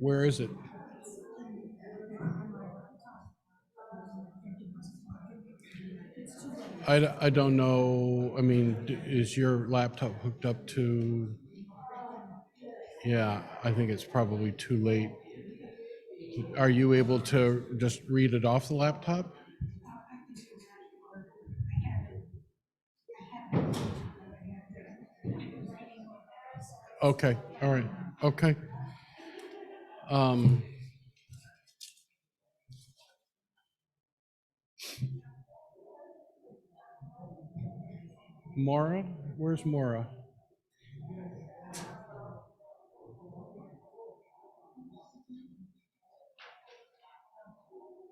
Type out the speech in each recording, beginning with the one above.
Where is it? I don't know. I mean, is your laptop hooked up to? Yeah, I think it's probably too late. Are you able to just read it off the laptop? Okay, all right, okay. Um, Maura, where's Maura?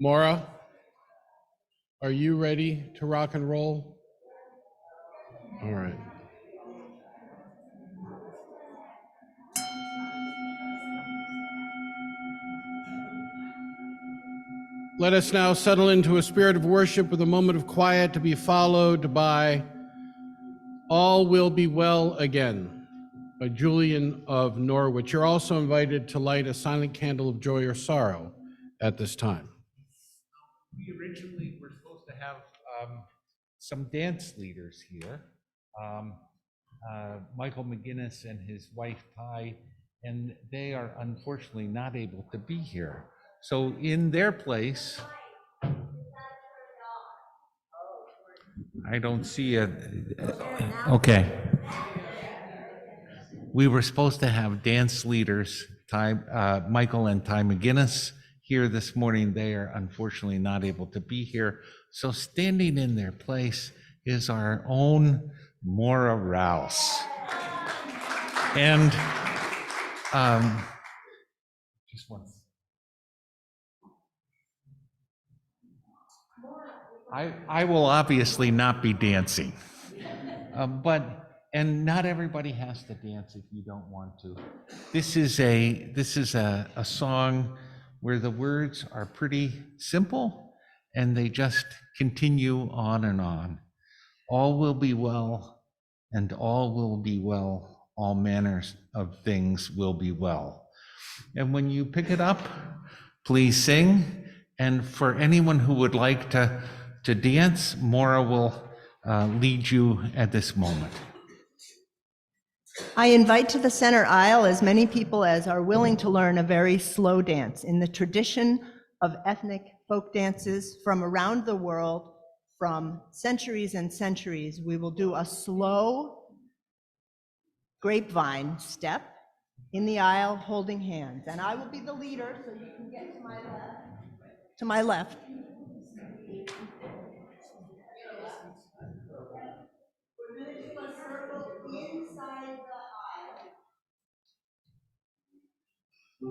Maura, are you ready to rock and roll? All right. Let us now settle into a spirit of worship with a moment of quiet to be followed by All Will Be Well Again by Julian of Norwich. You're also invited to light a silent candle of joy or sorrow at this time. We originally were supposed to have some dance leaders here, Michael McGinnis and his wife Ty, and they are unfortunately not able to be here. So in their place, I don't see a, okay. We were supposed to have dance leaders, Michael and Ty McGinnis, here this morning. They are unfortunately not able to be here. So standing in their place is our own Maura Rouse. And just one. I will obviously not be dancing, and not everybody has to dance if you don't want to. This is a song where the words are pretty simple and they just continue on and on. All will be well, and all will be well. All manners of things will be well. And when you pick it up, please sing. And for anyone who would like to dance, Maura will lead you at this moment. I invite to the center aisle as many people as are willing to learn a very slow dance in the tradition of ethnic folk dances from around the world, from centuries and centuries. We will do a slow grapevine step in the aisle holding hands. And I will be the leader, so you can get to my left. To my left. We're going to do a circle inside the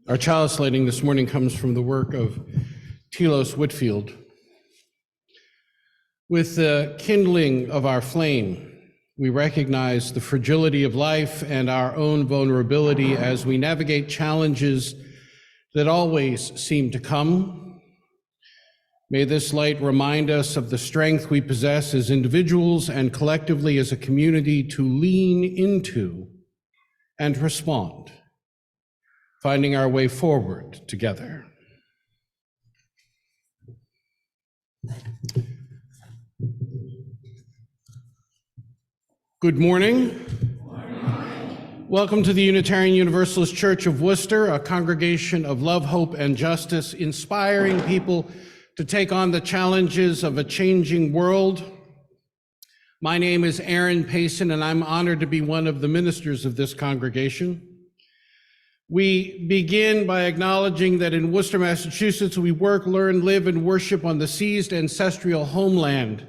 Our chalice lighting this morning comes from the work of Telos Whitfield. With the kindling of our flame, we recognize the fragility of life and our own vulnerability as we navigate challenges that always seem to come. May this light remind us of the strength we possess as individuals and collectively as a community to lean into and respond, finding our way forward together. Good morning. Welcome to the Unitarian Universalist Church of Worcester, a congregation of love, hope, and justice, inspiring people to take on the challenges of a changing world. My name is Payson, and I'm honored to be one of the ministers of this congregation. We begin by acknowledging that in Worcester, Massachusetts, we work, learn, live, and worship on the seized ancestral homeland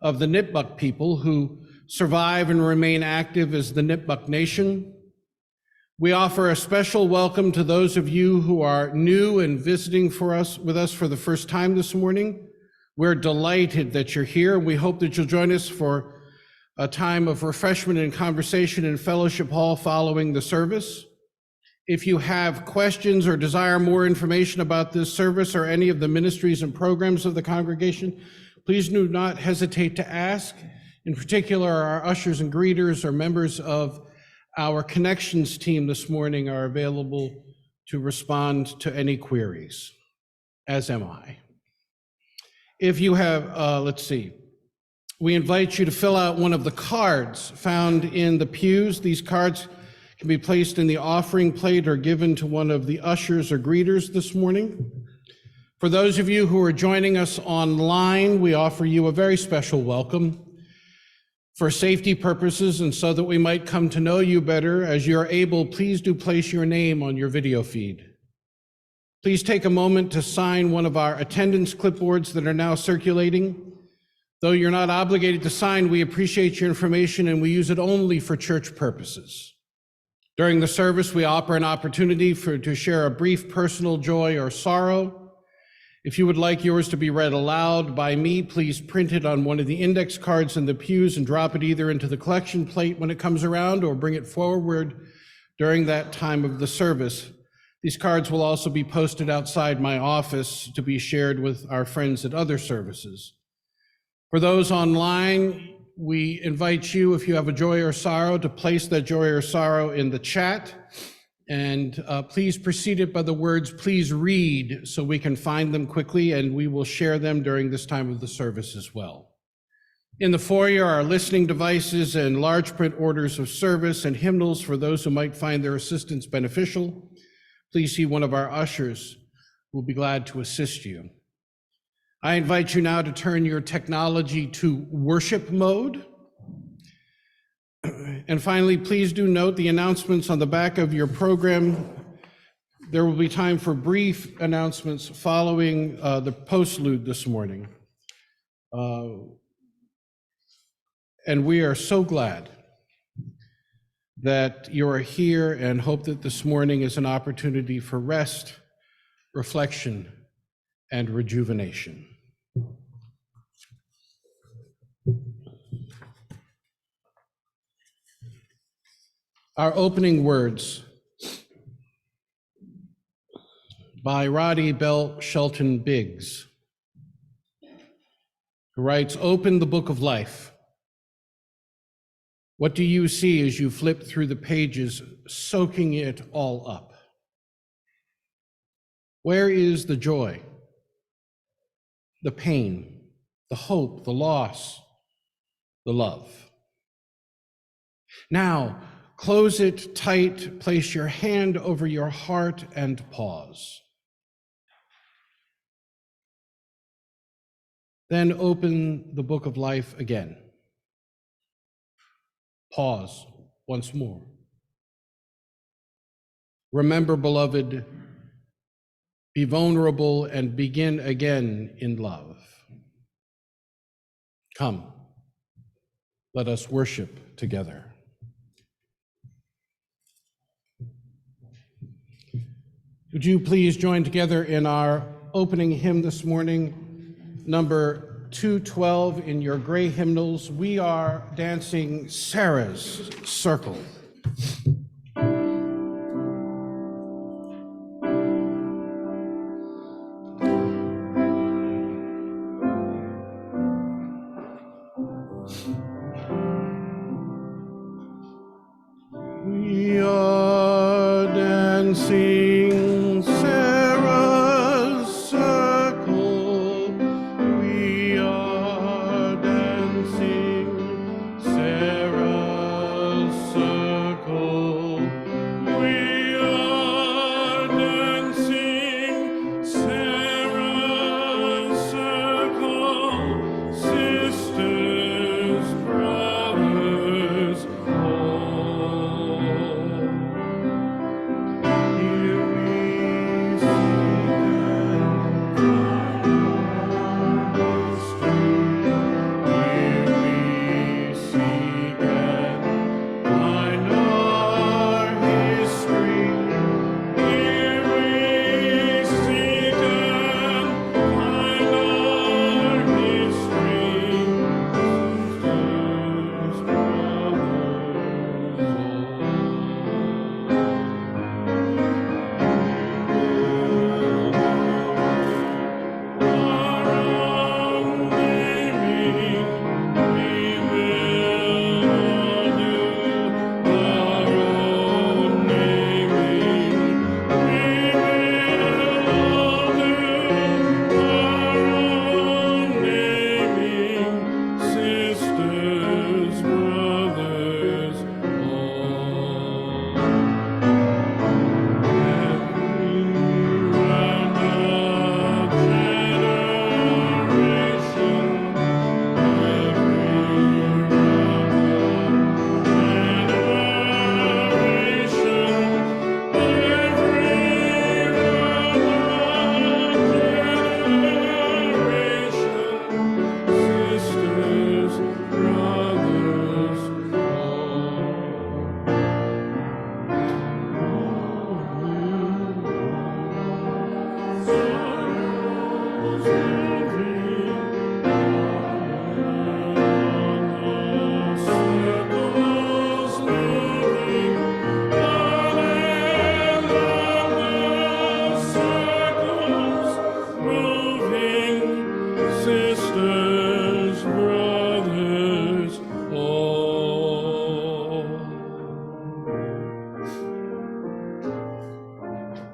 of the Nipmuc people who survive and remain active as the Nipmuc Nation. We offer a special welcome to those of you who are new and visiting with us for the first time this morning. We're delighted that you're here. We hope that you'll join us for a time of refreshment and conversation in Fellowship Hall following the service. If you have questions or desire more information about this service or any of the ministries and programs of the congregation, please do not hesitate to ask. In particular, our ushers and greeters or members of our connections team this morning are available to respond to any queries, as am I. If you have, we invite you to fill out one of the cards found in the pews. These cards can be placed in the offering plate or given to one of the ushers or greeters this morning. For those of you who are joining us online, we offer you a very special welcome. For safety purposes and so that we might come to know you better, as you're able, please do place your name on your video feed. Please take a moment to sign one of our attendance clipboards that are now circulating. Though you're not obligated to sign, we appreciate your information and we use it only for church purposes. During the service, we offer an opportunity to share a brief personal joy or sorrow. If you would like yours to be read aloud by me, please print it on one of the index cards in the pews and drop it either into the collection plate when it comes around or bring it forward during that time of the service. These cards will also be posted outside my office to be shared with our friends at other services. For those online, we invite you, if you have a joy or sorrow, to place that joy or sorrow in the chat. And please precede it by the words, please read, so we can find them quickly, and we will share them during this time of the service as well. In the foyer are listening devices and large print orders of service and hymnals for those who might find their assistance beneficial. Please see one of our ushers who will be glad to assist you. I invite you now to turn your technology to worship mode. And finally, please do note the announcements on the back of your program. There will be time for brief announcements following the postlude this morning. And we are so glad that you are here and hope that this morning is an opportunity for rest, reflection, and rejuvenation. Our opening words by Roddy Bell Shelton Biggs. who writes, "Open the book of life. What do you see as you flip through the pages, soaking it all up? Where is the joy, the pain, the hope, the loss, the love? Now, close it tight, place your hand over your heart and pause. Then open the book of life again. Pause once more. Remember, beloved, be vulnerable and begin again in love. Come, let us worship together." Would you please join together in our opening hymn this morning, number 212 in your gray hymnals. We are dancing Sarah's Circle. We are dancing Sarah's circle. We are dancing Sarah's circle. We are dancing Sarah's circle. Sisters, brothers, all. Here we see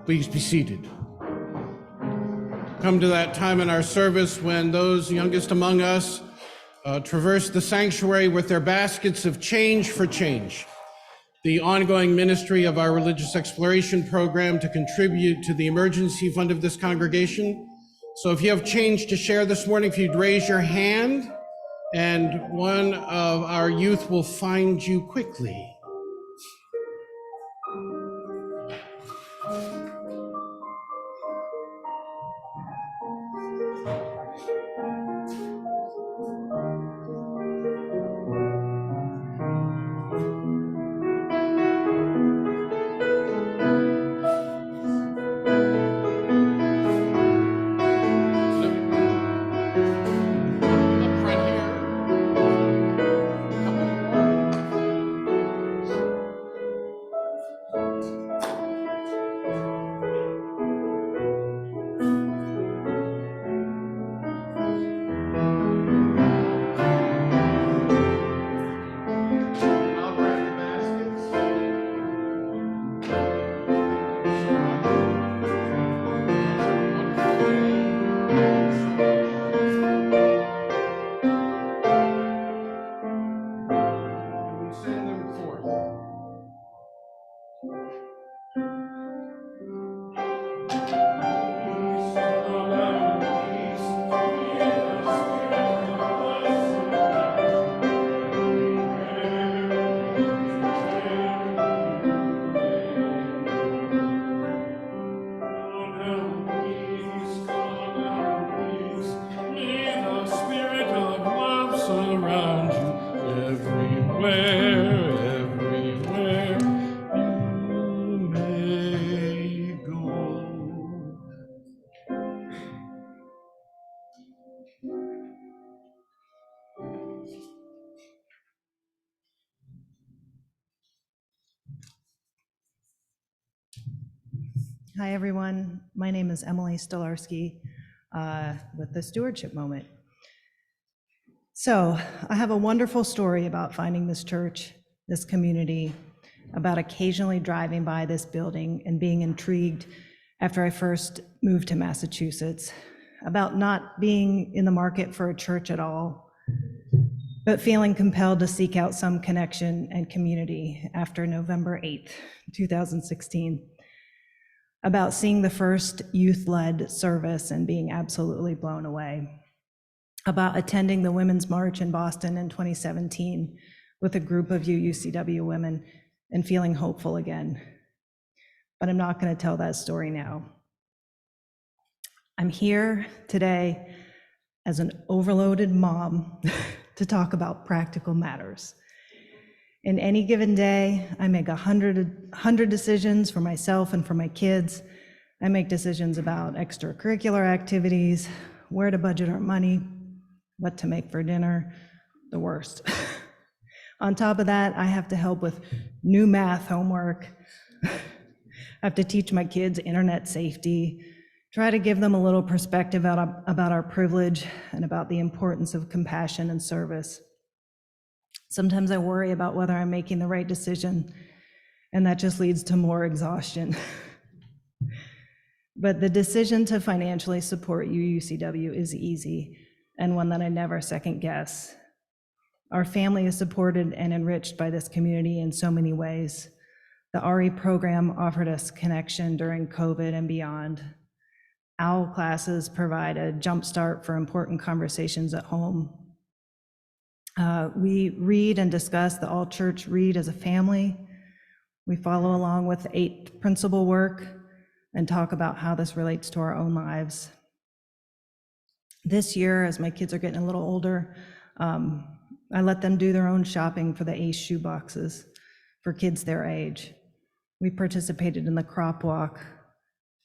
Please be seated. Come to that time in our service when those youngest among us traverse the sanctuary with their baskets of change for change, the ongoing ministry of our religious exploration program to contribute to the emergency fund of this congregation. So if you have change to share this morning, if you'd raise your hand, and one of our youth will find you quickly. Up front here. Hi, everyone. My name is Emily Stolarski with the Stewardship Moment. So I have a wonderful story about finding this church, this community, about occasionally driving by this building and being intrigued after I first moved to Massachusetts, about not being in the market for a church at all, but feeling compelled to seek out some connection and community after November 8th, 2016. About seeing the first youth-led service and being absolutely blown away, about attending the Women's March in Boston in 2017 with a group of UUCW women and feeling hopeful again. But I'm not going to tell that story now. I'm here today as an overloaded mom to talk about practical matters. In any given day, I make 100 decisions for myself and for my kids. I make decisions about extracurricular activities, where to budget our money, what to make for dinner, the worst. On top of that, I have to help with new math homework. I have to teach my kids internet safety, try to give them a little perspective about our privilege and about the importance of compassion and service. Sometimes I worry about whether I'm making the right decision, and that just leads to more exhaustion. But the decision to financially support UUCW is easy, and one that I never second guess. Our family is supported and enriched by this community in so many ways. The RE program offered us connection during COVID and beyond. OWL classes provide a jumpstart for important conversations at home. We read and discuss the All Church Read as a family. We follow along with 8 principle work and talk about how this relates to our own lives. This year, as my kids are getting a little older, I let them do their own shopping for the ACE shoe boxes for kids their age. We participated in the crop walk,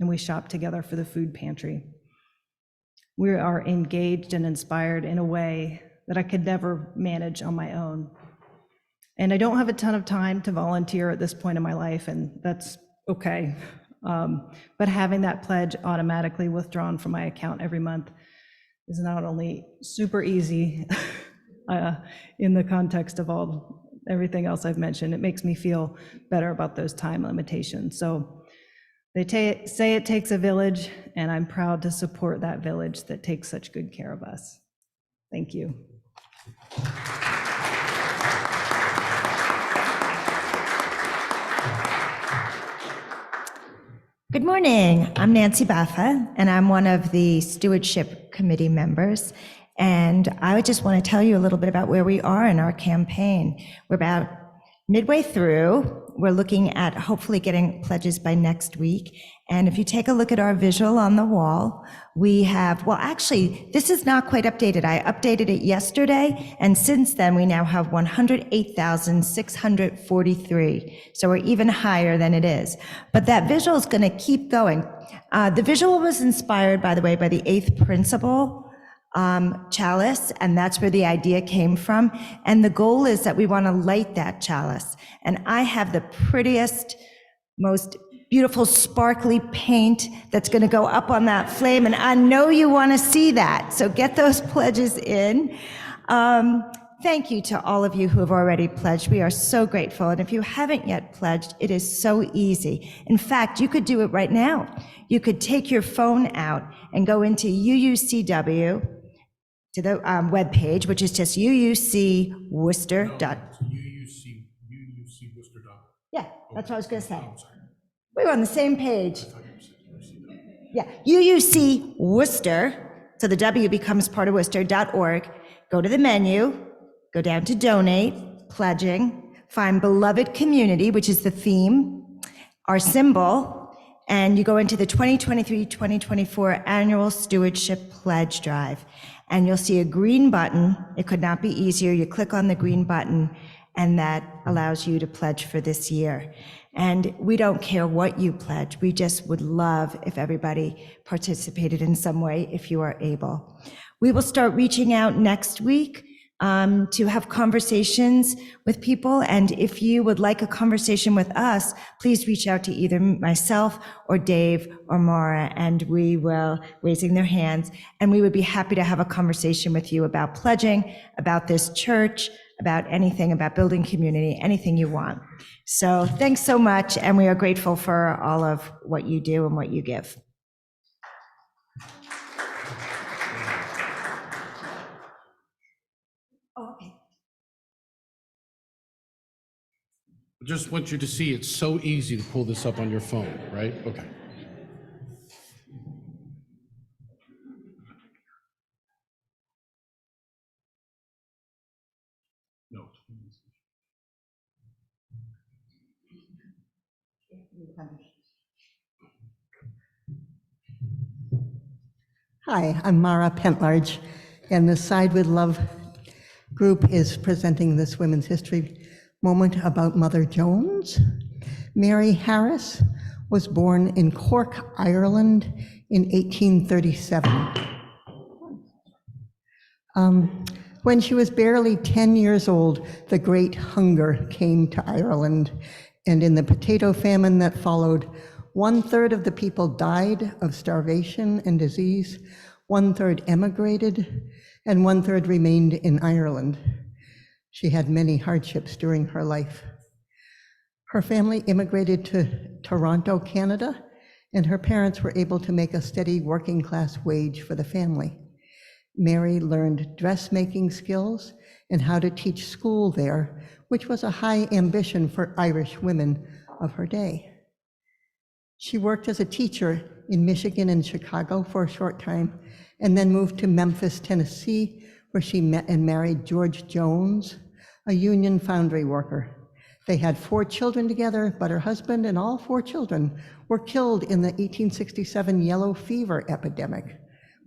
and we shopped together for the food pantry. We are engaged and inspired in a way that I could never manage on my own. And I don't have a ton of time to volunteer at this point in my life, and that's okay. But having that pledge automatically withdrawn from my account every month is not only super easy in the context of everything else I've mentioned, it makes me feel better about those time limitations. So they say it takes a village, and I'm proud to support that village that takes such good care of us. Thank you. Good morning. I'm Nancy Baffa, and I'm one of the Stewardship Committee members. And I just want to tell you a little bit about where we are in our campaign. We're about midway through. We're looking at hopefully getting pledges by next week. And if you take a look at our visual on the wall, we have, well, actually, this is not quite updated. I updated it yesterday, and since then, we now have 108,643. So we're even higher than it is. But that visual is going to keep going. The visual was inspired, by the way, by the 8th principle chalice, and that's where the idea came from. And the goal is that we want to light that chalice. And I have the prettiest, most beautiful sparkly paint that's going to go up on that flame, and I know you want to see that. So get those pledges in. Thank you to all of you who have already pledged. We are so grateful. And if you haven't yet pledged, it is so easy. In fact, you could do it right now. You could take your phone out and go into UUCW, to the webpage, which is just UUCWorcester. UUCWorcester. Yeah, that's what I was going to say. Oh, sorry. We were on the same page. Yeah, UUC Worcester, so the W becomes part of Worcester.org. Go to the menu, go down to donate, pledging, find beloved community, which is the theme, our symbol, and you go into the 2023-2024 annual stewardship pledge drive. And you'll see a green button. It could not be easier. You click on the green button, and that allows you to pledge for this year. And we don't care what you pledge. We just would love if everybody participated in some way if you are able. We will start reaching out next week to have conversations with people. And if you would like a conversation with us, please reach out to either myself or Dave or Mara, and we will, raising their hands, and we would be happy to have a conversation with you about pledging, about this church, about anything, about building community, anything you want. So thanks so much, and we are grateful for all of what you do and what you give. Oh, okay. I just want you to see it's so easy to pull this up on your phone, right? Okay. No. Hi, I'm Mara Pentlarge, and the Side with Love group is presenting this Women's History Moment about Mother Jones. Mary Harris was born in Cork, Ireland in 1837. When she was barely 10 years old, the Great Hunger came to Ireland, and in the potato famine that followed, 1/3 of the people died of starvation and disease, 1/3 emigrated, and 1/3 remained in Ireland. She had many hardships during her life. Her family immigrated to Toronto, Canada, and her parents were able to make a steady working class wage for the family. Mary learned dressmaking skills and how to teach school there, which was a high ambition for Irish women of her day. She worked as a teacher in Michigan and Chicago for a short time, and then moved to Memphis, Tennessee, where she met and married George Jones, a union foundry worker. They had 4 children together, but her husband and all 4 children were killed in the 1867 yellow fever epidemic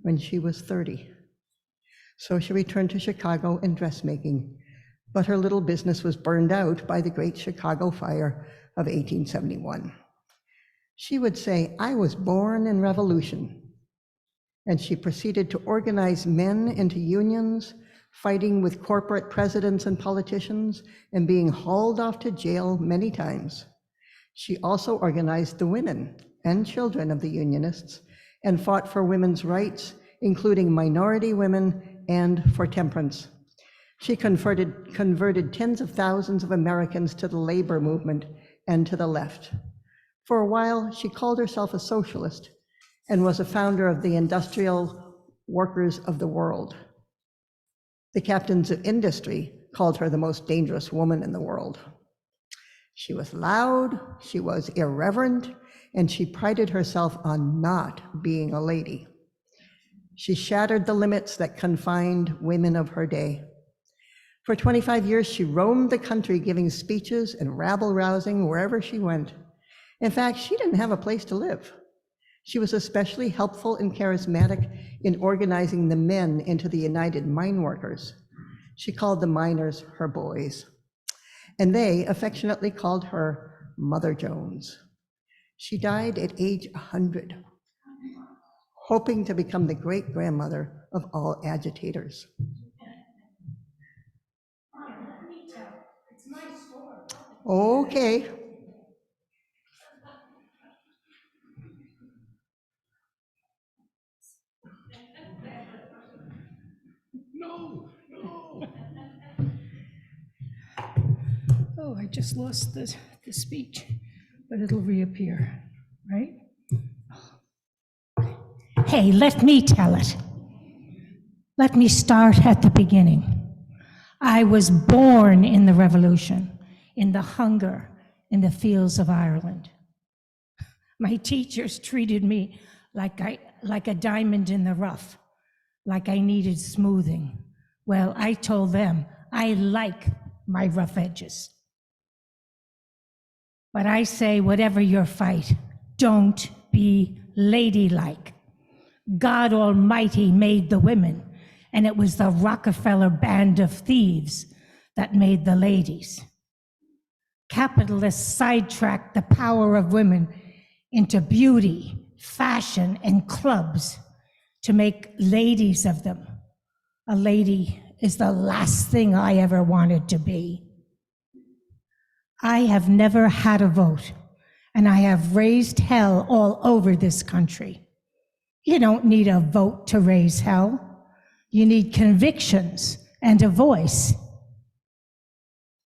when she was 30. So she returned to Chicago and dressmaking, but her little business was burned out by the Great Chicago Fire of 1871. She would say, "I was born in revolution." And she proceeded to organize men into unions, fighting with corporate presidents and politicians, and being hauled off to jail many times. She also organized the women and children of the Unionists and fought for women's rights, including minority women, and for temperance. She converted tens of thousands of Americans to the labor movement and to the left. For a while, she called herself a socialist and was a founder of the Industrial Workers of the World. The captains of industry called her the most dangerous woman in the world. She was loud, she was irreverent, and she prided herself on not being a lady. She shattered the limits that confined women of her day. For 25 years, she roamed the country giving speeches and rabble-rousing wherever she went. In fact, she didn't have a place to live. She was especially helpful and charismatic in organizing the men into the United Mine Workers. She called the miners her boys, and they affectionately called her Mother Jones. She died at age 100, hoping to become the great-grandmother of all agitators. Okay. No, no. Oh, I just lost the speech, but it'll reappear, right? Hey, let me tell it. Let me start at the beginning. I was born in the revolution, in the hunger, in the fields of Ireland. My teachers treated me like a diamond in the rough, like I needed smoothing. Well, I told them I like my rough edges. But I say, whatever your fight, don't be ladylike. God Almighty made the women, and it was the Rockefeller band of thieves that made the ladies. Capitalists sidetracked the power of women into beauty, fashion, and clubs to make ladies of them. A lady is the last thing I ever wanted to be. I have never had a vote, and I have raised hell all over this country. You don't need a vote to raise hell. You need convictions and a voice.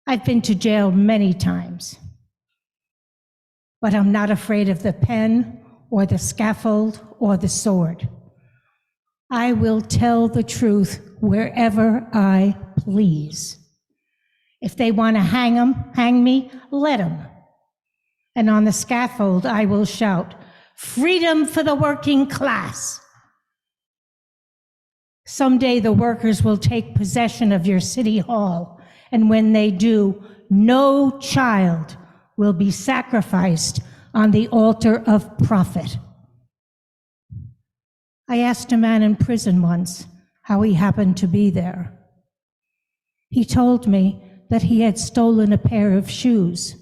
I've been to jail many times, but I'm not afraid of the pen or the scaffold or the sword. I will tell the truth wherever I please. If they want to hang me, let them. And on the scaffold, I will shout, freedom for the working class. Someday the workers will take possession of your city hall, and when they do, no child will be sacrificed on the altar of profit. I asked a man in prison once how he happened to be there. He told me that he had stolen a pair of shoes.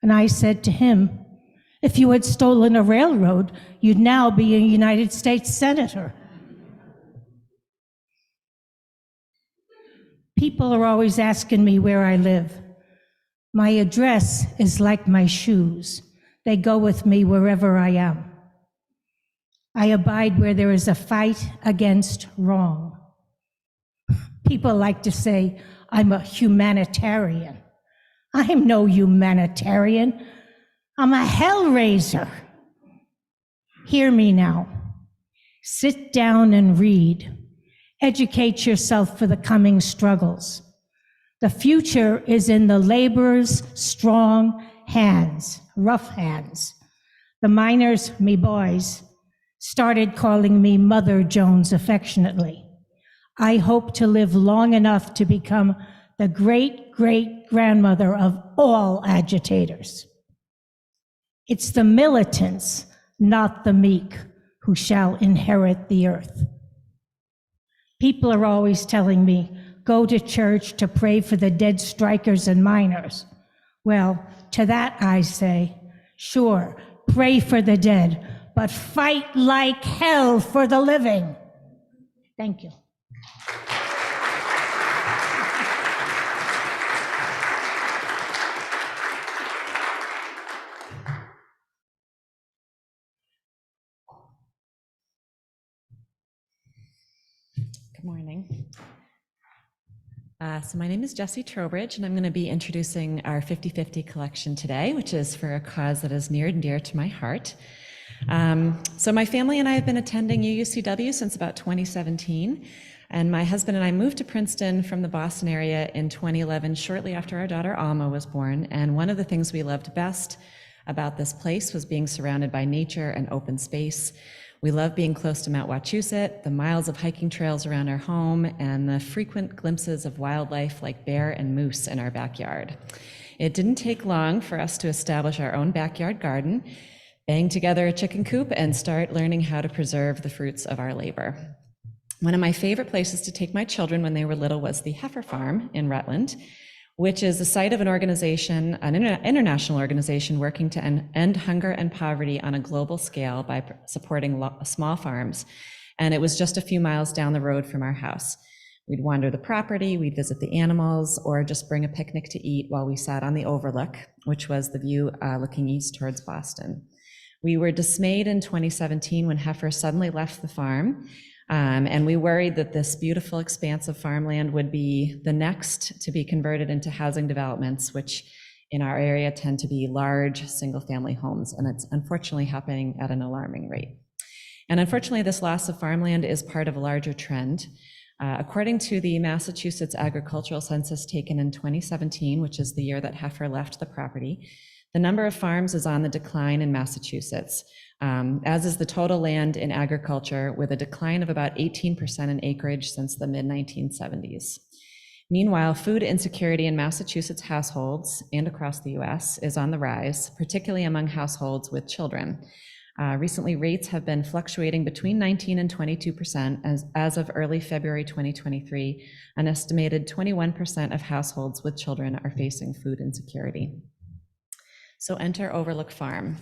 And I said to him, if you had stolen a railroad, you'd now be a United States Senator. People are always asking me where I live. My address is like my shoes. They go with me wherever I am. I abide where there is a fight against wrong. People like to say, I'm a humanitarian. I'm no humanitarian. I'm a hellraiser. Hear me now. Sit down and read. Educate yourself for the coming struggles. The future is in the laborers' strong hands, rough hands. The miners, me boys, started calling me Mother Jones affectionately. I hope to live long enough to become the great-great-grandmother of all agitators. It's the militants, not the meek, who shall inherit the earth. People are always telling me, go to church to pray for the dead strikers and miners. Well, to that I say, sure, pray for the dead, but fight like hell for the living. Thank you. Good morning. So my name is Jessie Trowbridge, and I'm going to be introducing our 50/50 collection today, which is for a cause that is near and dear to my heart. So my family and I have been attending UUCW since about 2017, and my husband and I moved to Princeton from the Boston area in 2011, shortly after our daughter Alma was born. And one of the things we loved best about this place was being surrounded by nature and open space. We love being close to Mount Wachusett, the miles of hiking trails around our home, and the frequent glimpses of wildlife like bear and moose in our backyard. It didn't take long for us to establish our own backyard garden, bang together a chicken coop, and start learning how to preserve the fruits of our labor. One of my favorite places to take my children when they were little was the Heifer Farm in Rutland, which is the site of an organization, an international organization working to end hunger and poverty on a global scale by supporting small farms. And it was just a few miles down the road from our house. We'd wander the property, we'd visit the animals, or just bring a picnic to eat while we sat on the overlook, which was the view looking east towards Boston. We were dismayed in 2017 when Heifer suddenly left the farm. And we worried that this beautiful expanse of farmland would be the next to be converted into housing developments, which in our area tend to be large single-family homes. And it's unfortunately happening at an alarming rate. And unfortunately, this loss of farmland is part of a larger trend. According to the Massachusetts agricultural census taken in 2017, which is the year that Heifer left the property, the number of farms is on the decline in Massachusetts, as is the total land in agriculture, with a decline of about 18% in acreage since the mid-1970s. Meanwhile, food insecurity in Massachusetts households and across the US is on the rise, particularly among households with children. Recently, rates have been fluctuating between 19 and 22%. As of early February 2023, an estimated 21% of households with children are facing food insecurity. So enter Overlook Farm.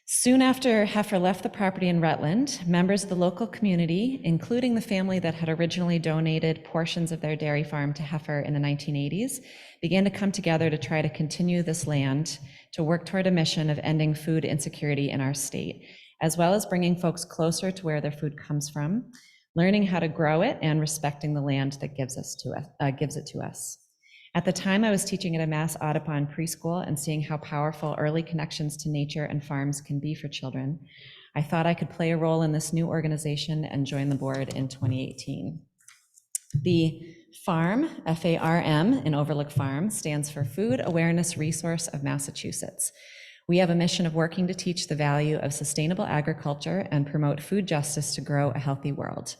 Soon after Heifer left the property in Rutland, members of the local community, including the family that had originally donated portions of their dairy farm to Heifer in the 1980s, began to come together to try to continue this land to work toward a mission of ending food insecurity in our state, as well as bringing folks closer to where their food comes from, learning how to grow it, and respecting the land that gives it to us. At the time, I was teaching at a Mass Audubon preschool and seeing how powerful early connections to nature and farms can be for children. I thought I could play a role in this new organization and join the board in 2018. The FARM, F-A-R-M, in Overlook Farm, stands for Food Awareness Resource of Massachusetts. We have a mission of working to teach the value of sustainable agriculture and promote food justice to grow a healthy world.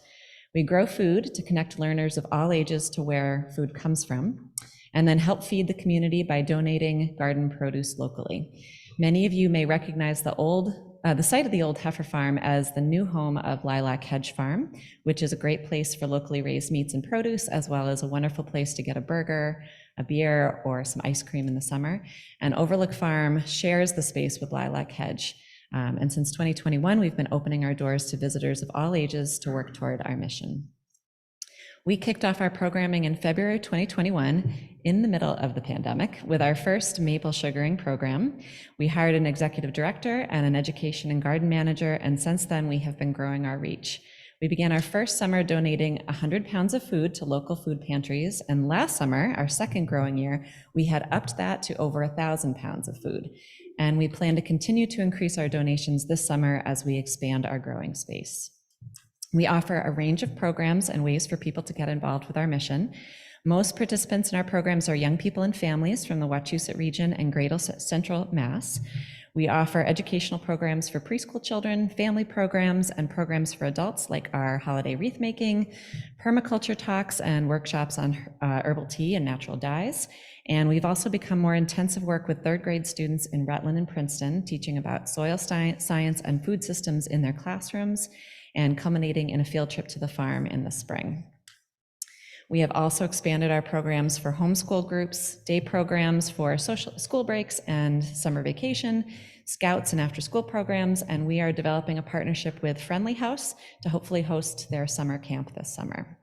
We grow food to connect learners of all ages to where food comes from, and then help feed the community by donating garden produce locally. Many of you may recognize the site of the old Heifer Farm as the new home of Lilac Hedge Farm, which is a great place for locally raised meats and produce, as well as a wonderful place to get a burger, a beer, or some ice cream in the summer. And Overlook Farm shares the space with Lilac Hedge. And since 2021, we've been opening our doors to visitors of all ages to work toward our mission. We kicked off our programming in February 2021 in the middle of the pandemic with our first maple sugaring program. We hired an executive director and an education and garden manager, and since then we have been growing our reach. We began our first summer donating 100 pounds of food to local food pantries, and last summer, our second growing year, we had upped that to over 1,000 pounds of food. And we plan to continue to increase our donations this summer as we expand our growing space. We offer a range of programs and ways for people to get involved with our mission. Most participants in our programs are young people and families from the Wachusett region and Greater Central Mass. We offer educational programs for preschool children, family programs, and programs for adults like our holiday wreath making, permaculture talks, and workshops on herbal tea and natural dyes. And we've also become more intensive work with third grade students in Rutland and Princeton, teaching about soil science and food systems in their classrooms, and culminating in a field trip to the farm in the spring. We have also expanded our programs for homeschool groups, day programs for social school breaks and summer vacation, scouts and after-school programs, and we are developing a partnership with Friendly House to hopefully host their summer camp this summer.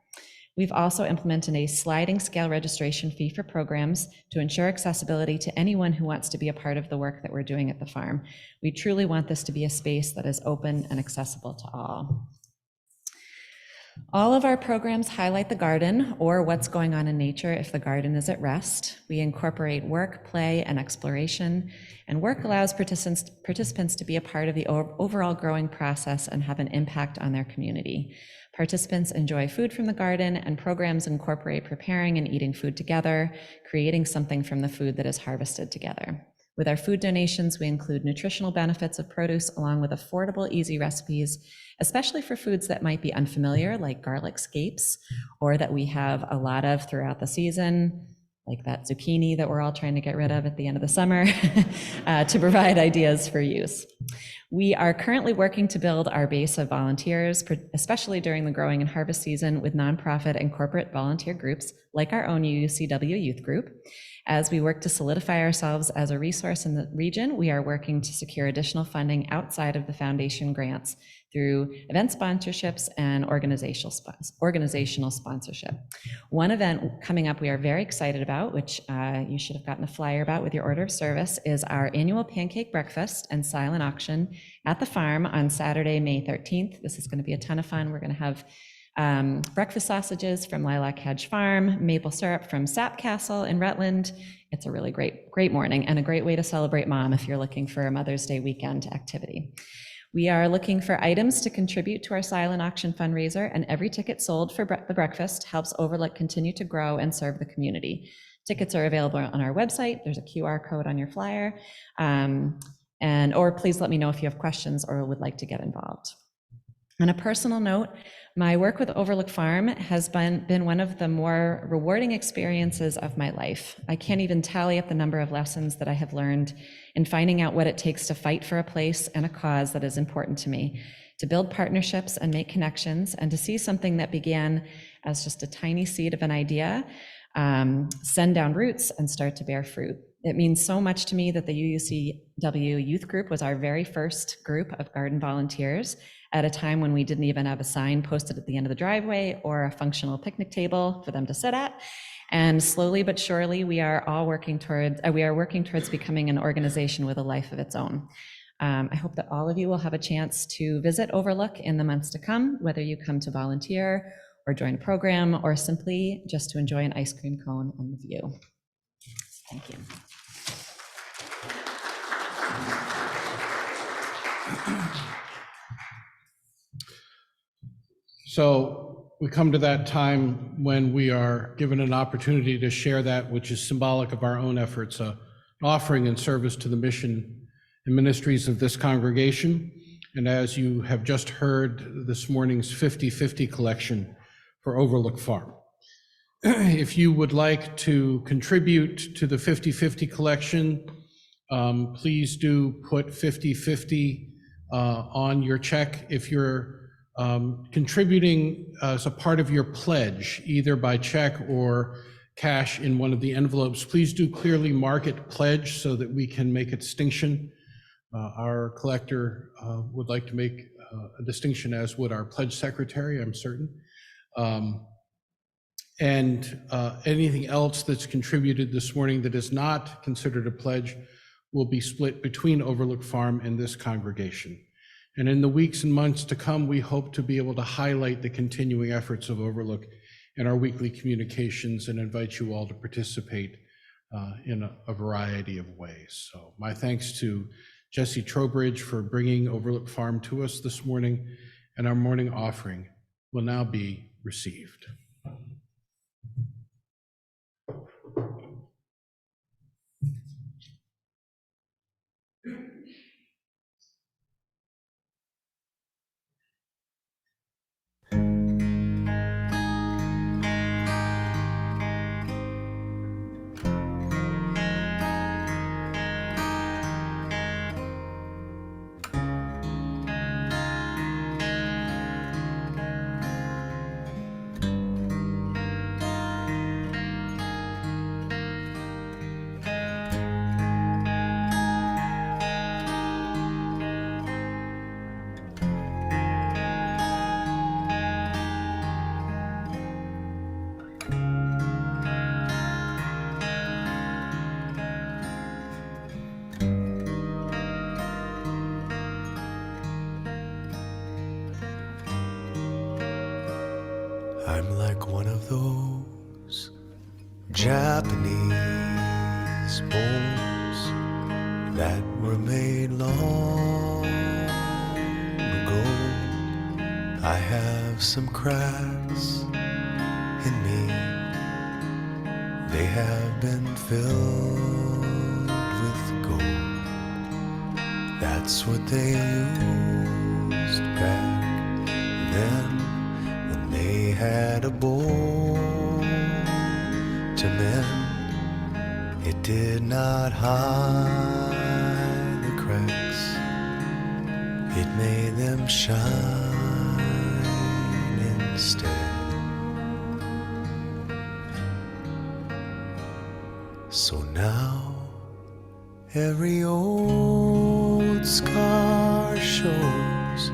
We've also implemented a sliding scale registration fee for programs to ensure accessibility to anyone who wants to be a part of the work that we're doing at the farm. We truly want this to be a space that is open and accessible to all. All of our programs highlight the garden or what's going on in nature if the garden is at rest. We incorporate work, play, and exploration, and work allows participants to be a part of the overall growing process and have an impact on their community. Participants enjoy food from the garden, and programs incorporate preparing and eating food together, creating something from the food that is harvested together. With our food donations, we include nutritional benefits of produce along with affordable, easy recipes, especially for foods that might be unfamiliar, like garlic scapes, or that we have a lot of throughout the season, like that zucchini that we're all trying to get rid of at the end of the summer, to provide ideas for use. We are currently working to build our base of volunteers, especially during the growing and harvest season, with nonprofit and corporate volunteer groups like our own UUCW youth group. As we work to solidify ourselves as a resource in the region, we are working to secure additional funding outside of the foundation grants through event sponsorships and organizational sponsorship. One event coming up we are very excited about, which you should have gotten a flyer about with your order of service, is our annual pancake breakfast and silent auction at the farm on Saturday, May 13th. This is going to be a ton of fun. We're going to have breakfast sausages from Lilac Hedge Farm, maple syrup from Sap Castle in Rutland. It's a really great morning and a great way to celebrate Mom if you're looking for a Mother's Day weekend activity. We are looking for items to contribute to our silent auction fundraiser, and every ticket sold for the breakfast helps Overlook continue to grow and serve the community. Tickets are available on our website. There's a QR code on your flyer. Or please let me know if you have questions or would like to get involved. On a personal note, my work with Overlook Farm has been one of the more rewarding experiences of my life. I can't even tally up the number of lessons that I have learned in finding out what it takes to fight for a place and a cause that is important to me, to build partnerships and make connections, and to see something that began as just a tiny seed of an idea send down roots and start to bear fruit. It means so much to me that the UUCW youth group was our very first group of garden volunteers at a time when we didn't even have a sign posted at the end of the driveway or a functional picnic table for them to sit at. And slowly but surely, we are working towards becoming an organization with a life of its own. I hope that all of you will have a chance to visit Overlook in the months to come, whether you come to volunteer or join a program or simply just to enjoy an ice cream cone and the view. Thank you. So we come to that time when we are given an opportunity to share that which is symbolic of our own efforts, an offering in service to the mission and ministries of this congregation. And as you have just heard, this morning's 50/50 collection for Overlook Farm. If you would like to contribute to the 50/50 collection, please do put 50/50 on your check. If you're contributing as a part of your pledge, either by check or cash in one of the envelopes, please do clearly mark it pledge so that we can make a distinction. Our collector would like to make a distinction, as would our pledge secretary, I'm certain. And anything else that's contributed this morning that is not considered a pledge will be split between Overlook Farm and this congregation. And in the weeks and months to come, we hope to be able to highlight the continuing efforts of Overlook in our weekly communications and invite you all to participate in a variety of ways. So my thanks to Jesse Trowbridge for bringing Overlook Farm to us this morning, and our morning offering will now be received. I'm like one of those Japanese bowls that were made long ago. I have some cracks in me. They have been filled with gold. That's what they used back then. They had a bowl to mend. It did not hide the cracks. It made them shine instead. So now every old scar shows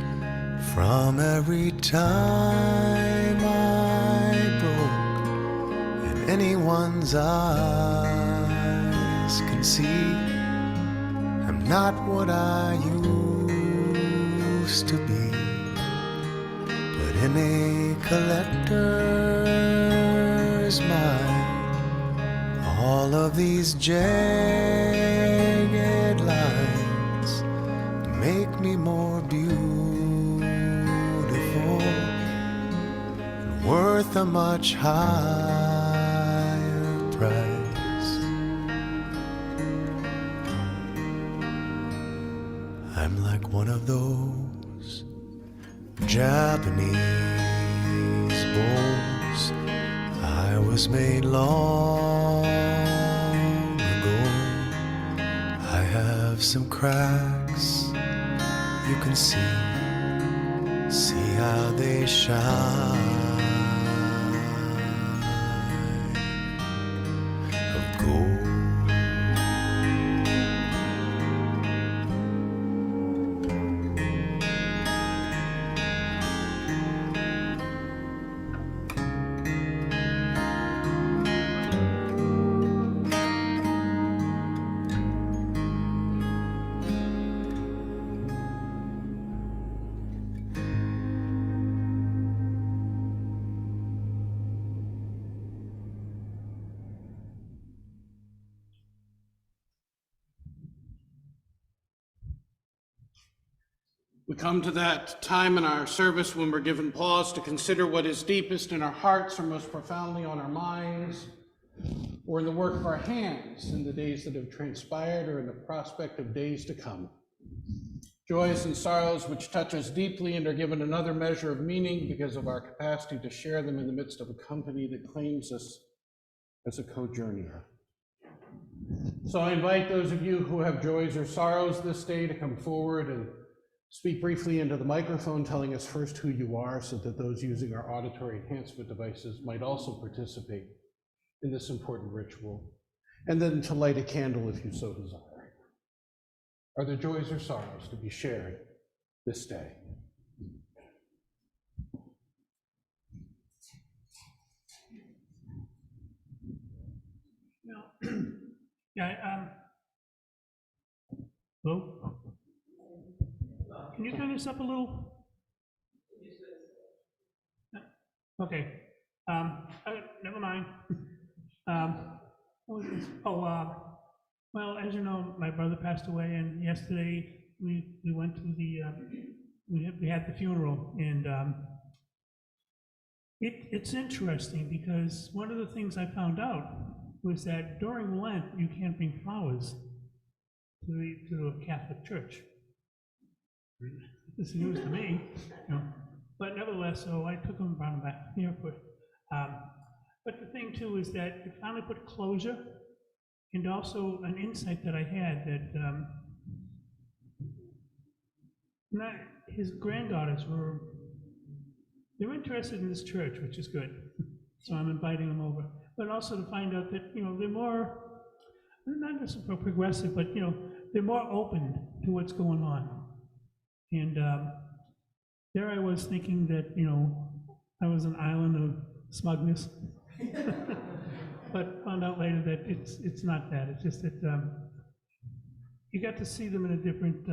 from every time I broke, and anyone's eyes can see I'm not what I used to be. But in a collector's mind, all of these jagged lines make me more beautiful, worth a much higher price. I'm like one of those Japanese bowls. I was made long ago. I have some cracks, you can see how they shine, of gold. We come to that time in our service when we're given pause to consider what is deepest in our hearts or most profoundly on our minds, or in the work of our hands in the days that have transpired or in the prospect of days to come. Joys and sorrows which touch us deeply and are given another measure of meaning because of our capacity to share them in the midst of a company that claims us as a co-journeyer. So I invite those of you who have joys or sorrows this day to come forward and speak briefly into the microphone, telling us first who you are so that those using our auditory enhancement devices might also participate in this important ritual, and then to light a candle if you so desire. Are there joys or sorrows to be shared this day? Hello? Can you turn this up a little? Okay. Never mind. What was this? Well, as you know, my brother passed away, and yesterday we went to the we had the funeral, and it's interesting because one of the things I found out was that during Lent you can't bring flowers to a Catholic church. This is news to me, you know. But nevertheless, so I took him around back to the airport. But the thing too is that it finally put closure, and also an insight that I had that his granddaughters they're interested in this church, which is good. So I'm inviting them over. But also to find out that, you know, they're not necessarily progressive, but, you know, they're more open to what's going on. And there I was thinking that, you know, I was an island of smugness. But found out later that it's not that. It's just that you got to see them in a different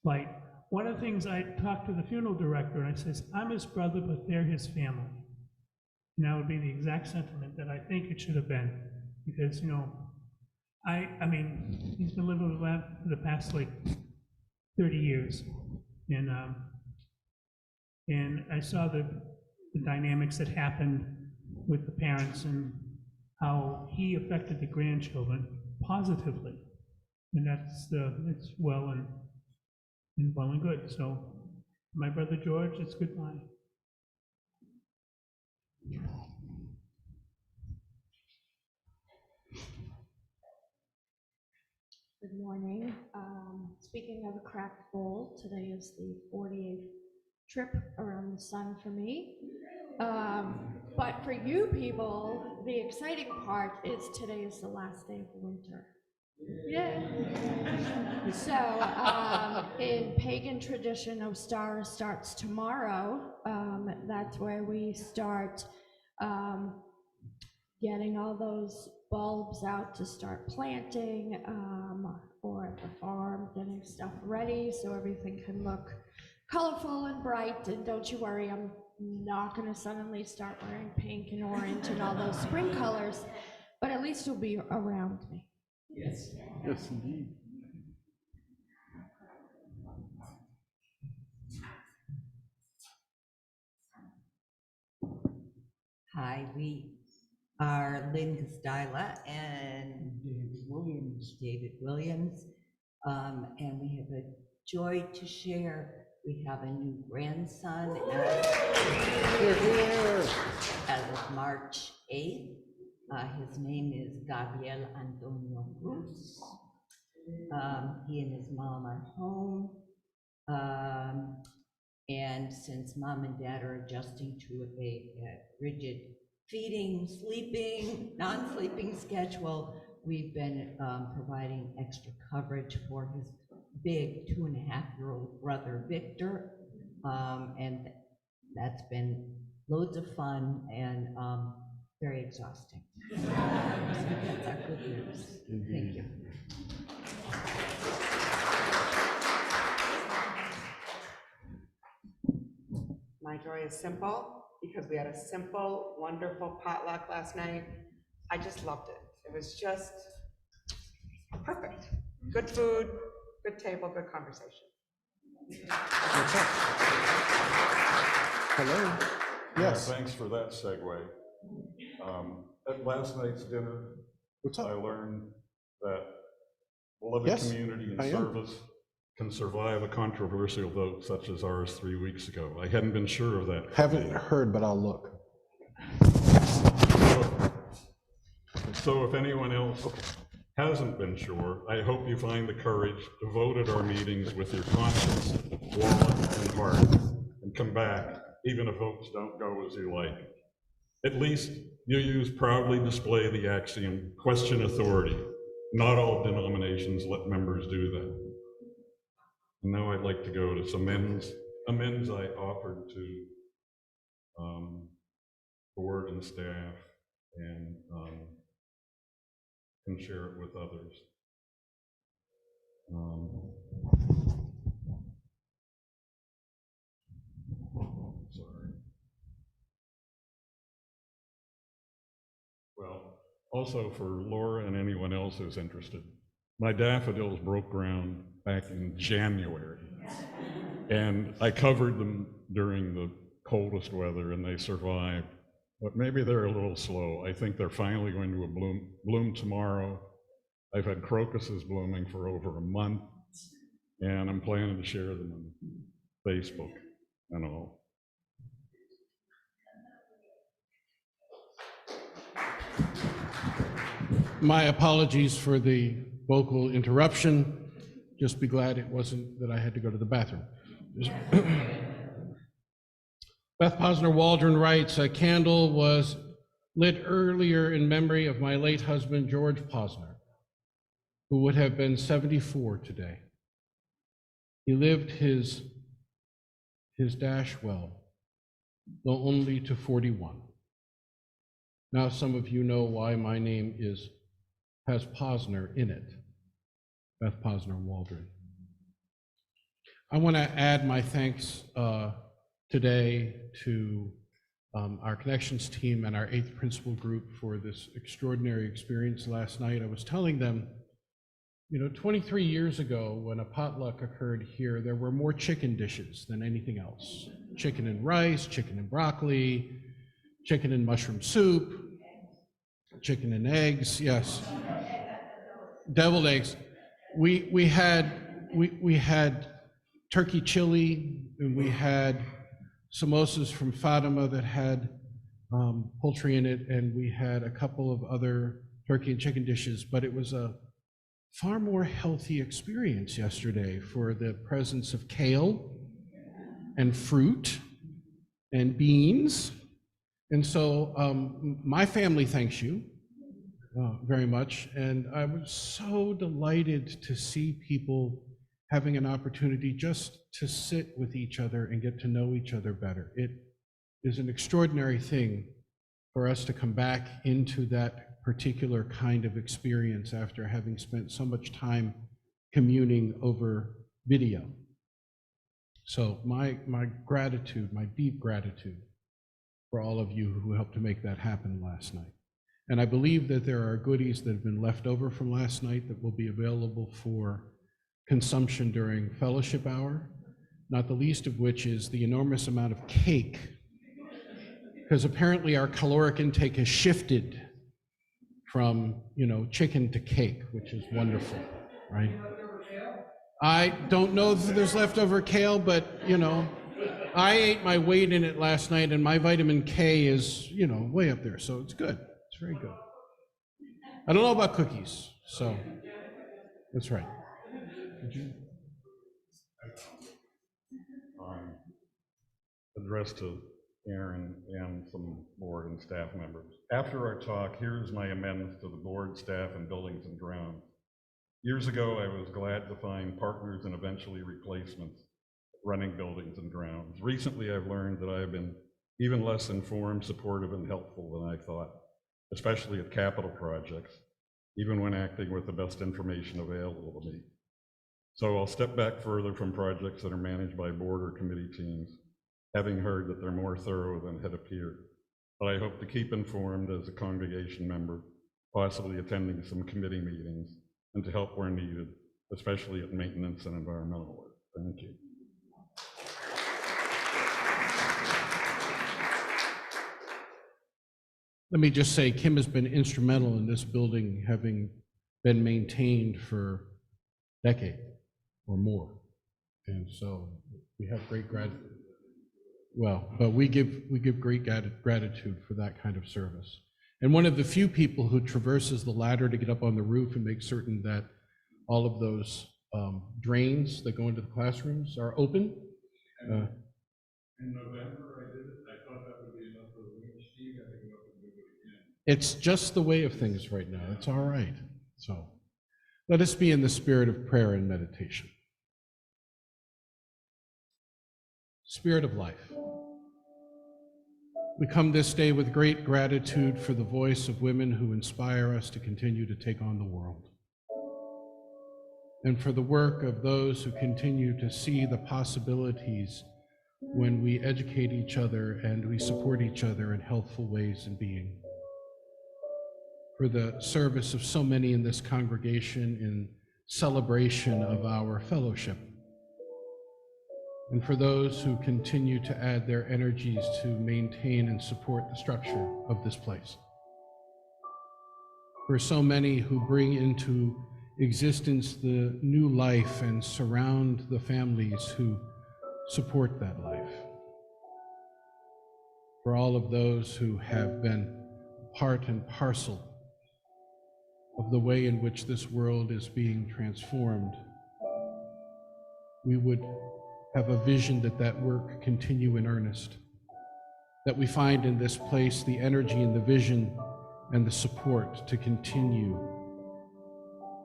light. One of the things I talked to the funeral director, and I says, I'm his brother, but they're his family. And that would be the exact sentiment that I think it should have been. Because, you know, I mean, he's been living with that for the past like 30 years. And I saw the dynamics that happened with the parents and how he affected the grandchildren positively. And it's well and good. So my brother George, it's goodbye. Good morning. Speaking of a cracked bowl, today is the 48th trip around the sun for me. But for you people, the exciting part is today is the last day of winter. Yeah. So in pagan tradition, Ostara starts tomorrow. That's where we start getting all those bulbs out to start planting, or at the farm, getting stuff ready so everything can look colorful and bright. And don't you worry, I'm not going to suddenly start wearing pink and orange and all those spring colors, but at least you'll be around me. Yes. Yes, indeed. Hi, we are Lynn Gastila and David Williams, and we have a joy to share. We have a new grandson as of March 8th. His name is Gabriel Antonio Cruz. He and his mom are home. And since mom and dad are adjusting to a rigid feeding, sleeping, non-sleeping schedule, we've been providing extra coverage for his big 2.5-year-old brother, Victor. And that's been loads of fun and very exhausting. So that's our good news. Thank you. My joy is simple because we had a simple, wonderful potluck last night. I just loved it. It was just perfect. Good food, good table, good conversation. What's up? Hello? Yes. Thanks for that segue. At last night's dinner, What's up? I learned that beloved Yes, community I and am. service can survive a controversial vote such as ours 3 weeks ago. I hadn't been sure of that. Haven't heard, but I'll look. So if anyone else hasn't been sure, I hope you find the courage to vote at our meetings with your conscience, wallet, and heart, and come back, even if votes don't go as you like. At least UUs proudly display the axiom, question authority. Not all denominations let members do that. And now I'd like to go to some amends I offered to board and staff, and can share it with others. Sorry. Well, also for Laura and anyone else who's interested, my daffodils broke ground back in January. And I covered them during the coldest weather and they survived. But maybe they're a little slow. I think they're finally going to bloom tomorrow. I've had crocuses blooming for over a month, and I'm planning to share them on Facebook and all. My apologies for the vocal interruption. Just be glad it wasn't that I had to go to the bathroom. Beth Posner-Waldron writes, a candle was lit earlier in memory of my late husband, George Posner, who would have been 74 today. He lived his dash well, though only to 41. Now some of you know why my name has Posner in it, Beth Posner-Waldron. I want to add my thanks today to our connections team and our 8th principal group for this extraordinary experience last night. I was telling them, 23 years ago when a potluck occurred here, there were more chicken dishes than anything else. Chicken and rice, chicken and broccoli, chicken and mushroom soup, chicken and eggs, yes. Deviled eggs. We had turkey chili, and we had samosas from Fatima that had poultry in it, and we had a couple of other turkey and chicken dishes, but it was a far more healthy experience yesterday for the presence of kale and fruit and beans. And so my family thanks you very much, and I was so delighted to see people having an opportunity just to sit with each other and get to know each other better. It is an extraordinary thing for us to come back into that particular kind of experience after having spent so much time communing over video. So my gratitude, my deep gratitude for all of you who helped to make that happen last night. And I believe that there are goodies that have been left over from last night that will be available for consumption during fellowship hour, not the least of which is the enormous amount of cake, because apparently our caloric intake has shifted from, chicken to cake, which is wonderful, right? I don't know if there's leftover kale, but, I ate my weight in it last night, and my vitamin K is, way up there, so it's good. It's very good. I don't know about cookies, so that's right. Did you? Addressed to Aaron and some board and staff members. After our talk, here's my amends to the board, staff, and buildings and grounds. Years ago, I was glad to find partners and eventually replacements running buildings and grounds. Recently, I've learned that I have been even less informed, supportive, and helpful than I thought, especially at capital projects, even when acting with the best information available to me. So I'll step back further from projects that are managed by board or committee teams, having heard that they're more thorough than had appeared. But I hope to keep informed as a congregation member, possibly attending some committee meetings, and to help where needed, especially at maintenance and environmental work. Thank you. Let me just say, Kim has been instrumental in this building having been maintained for a decade or more. And so we have great gratitude. Well, but we give great gratitude for that kind of service. And one of the few people who traverses the ladder to get up on the roof and make certain that all of those drains that go into the classrooms are open. In November, I did it. I thought that would be enough for the winter. Steve had to go up and do it again. It's just the way of things right now. It's all right. So let us be in the spirit of prayer and meditation. Spirit of life, we come this day with great gratitude for the voice of women who inspire us to continue to take on the world, and for the work of those who continue to see the possibilities when we educate each other and we support each other in healthful ways in being. For the service of so many in this congregation in celebration of our fellowship, and for those who continue to add their energies to maintain and support the structure of this place. For so many who bring into existence the new life and surround the families who support that life. For all of those who have been part and parcel of the way in which this world is being transformed, we would have a vision that that work continue in earnest, that we find in this place the energy and the vision and the support to continue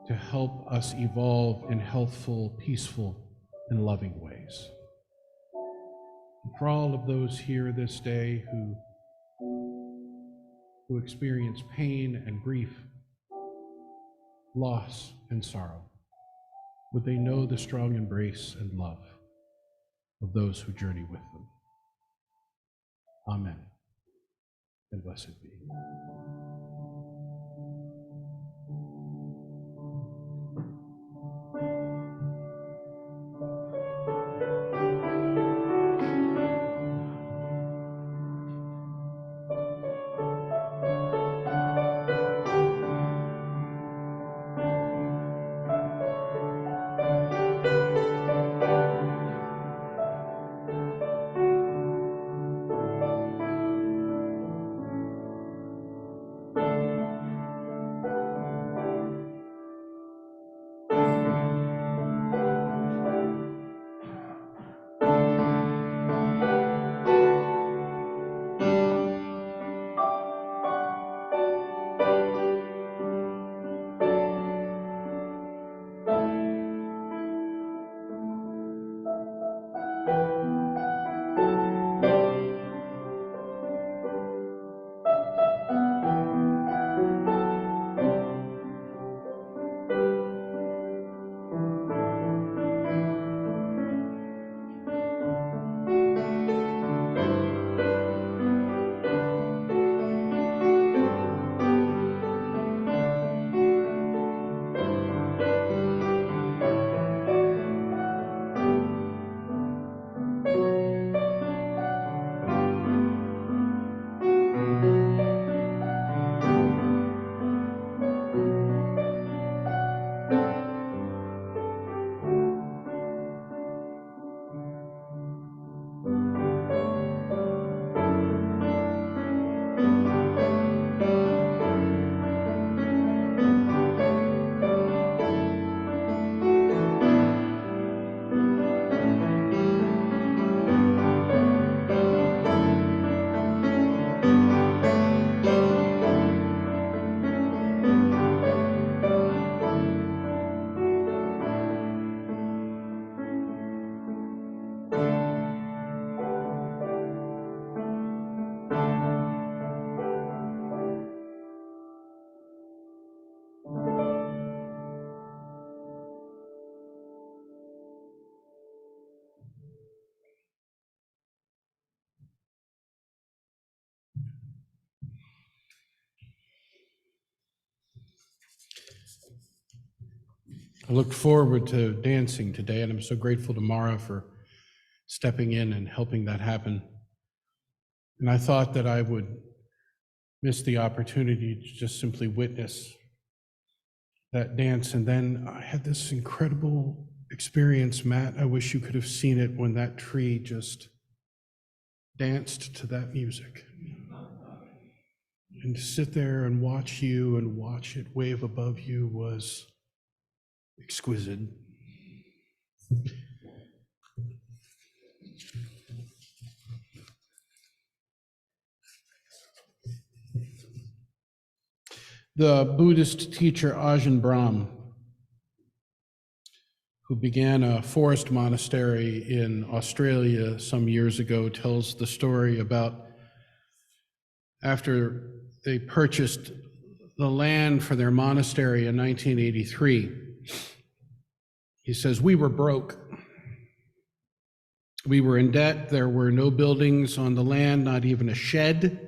to help us evolve in healthful, peaceful, and loving ways. And for all of those here this day who experience pain and grief, loss and sorrow, would they know the strong embrace and love of those who journey with them. Amen, and blessed be. I looked forward to dancing today, and I'm so grateful to Mara for stepping in and helping that happen. And I thought that I would missed the opportunity to just simply witness that dance. And then I had this incredible experience, Matt. I wish you could have seen it when that tree just danced to that music. And to sit there and watch you and watch it wave above you was exquisite. The Buddhist teacher Ajahn Brahm, who began a forest monastery in Australia some years ago, tells the story about after they purchased the land for their monastery in 1983. He says, "We were broke. We were in debt. There were no buildings on the land, not even a shed.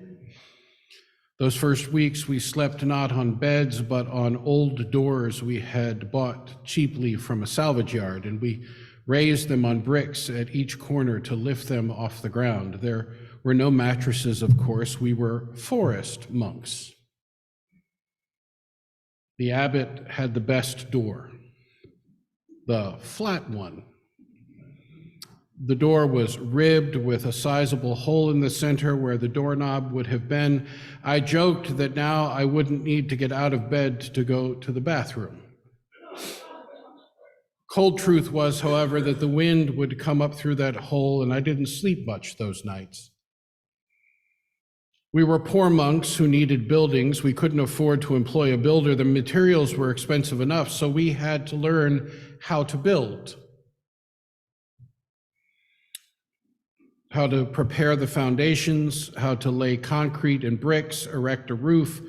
Those first weeks, we slept not on beds, but on old doors we had bought cheaply from a salvage yard, and we raised them on bricks at each corner to lift them off the ground. There were no mattresses, of course. We were forest monks. The abbot had the best door, the flat one. The door was ribbed with a sizable hole in the center where the doorknob would have been. I joked that now I wouldn't need to get out of bed to go to the bathroom. Cold truth was, however, that the wind would come up through that hole, and I didn't sleep much those nights. We were poor monks who needed buildings. We couldn't afford to employ a builder. The materials were expensive enough, so we had to learn how to build. How to prepare the foundations, how to lay concrete and bricks, erect a roof,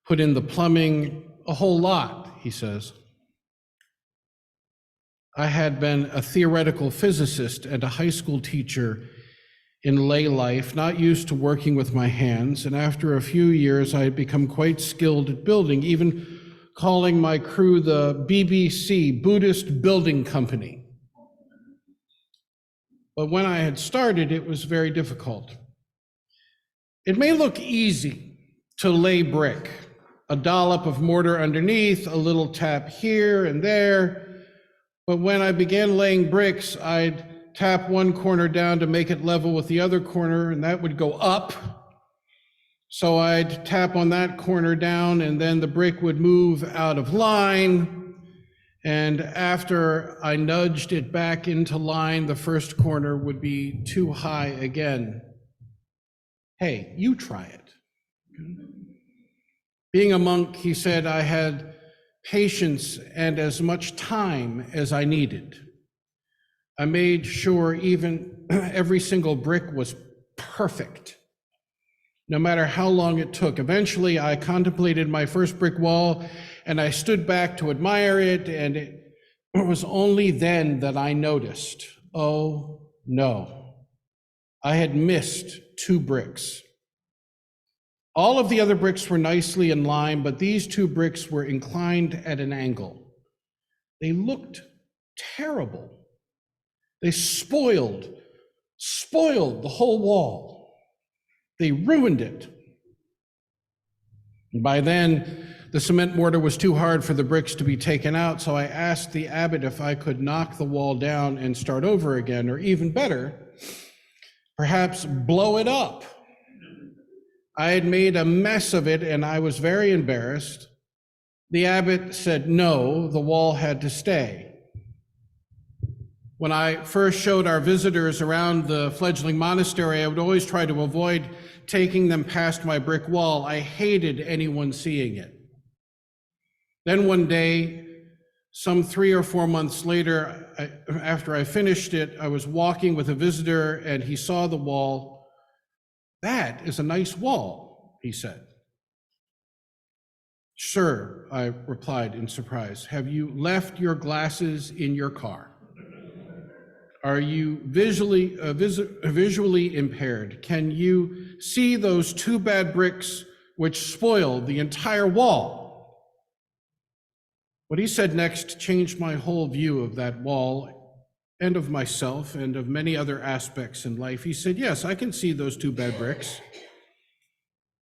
put in the plumbing, a whole lot," he says. "I had been a theoretical physicist and a high school teacher in lay life, not used to working with my hands, and after a few years I had become quite skilled at building, even calling my crew the BBC, Buddhist Building Company. But when I had started, it was very difficult. It may look easy to lay brick, a dollop of mortar underneath, a little tap here and there, but when I began laying bricks, I'd tap one corner down to make it level with the other corner, and that would go up. So I'd tap on that corner down, and then the brick would move out of line. And after I nudged it back into line, the first corner would be too high again. Hey, you try it." Being a monk, he said, I had patience and as much time as I needed. I made sure even every single brick was perfect, no matter how long it took. Eventually, I contemplated my first brick wall, and I stood back to admire it, and it was only then that I noticed, oh no, I had missed 2 bricks. All of the other bricks were nicely in line, but these 2 bricks were inclined at an angle. They looked terrible. They spoiled the whole wall. They ruined it. By then, the cement mortar was too hard for the bricks to be taken out, so I asked the abbot if I could knock the wall down and start over again, or even better, perhaps blow it up. I had made a mess of it, and I was very embarrassed. The abbot said no, the wall had to stay. When I first showed our visitors around the fledgling monastery, I would always try to avoid taking them past my brick wall. I hated anyone seeing it. Then one day, some 3 or 4 months later, after I finished it, I was walking with a visitor and he saw the wall. "That is a nice wall," he said. "Sir," I replied in surprise, "have you left your glasses in your car? Are you visually impaired? Can you see those 2 bad bricks which spoil the entire wall?" What he said next changed my whole view of that wall and of myself and of many other aspects in life. He said, "Yes, I can see those 2 bad bricks.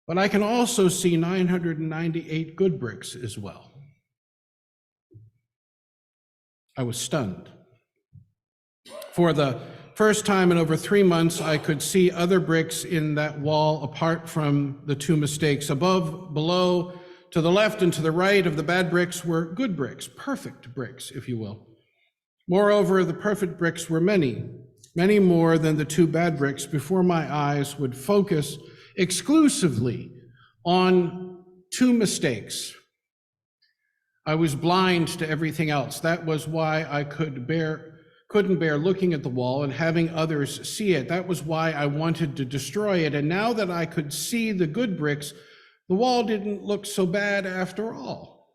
But I can also see 998 good bricks as well. I was stunned. For the first time in over 3 months, I could see other bricks in that wall apart from the two mistakes. Above, below, to the left and to the right of the bad bricks were good bricks, perfect bricks, if you will. Moreover, the perfect bricks were many, many more than the two bad bricks before my eyes would focus exclusively on two mistakes. I was blind to everything else. That was why I couldn't bear looking at the wall and having others see it. That was why I wanted to destroy it. And now that I could see the good bricks, the wall didn't look so bad after all.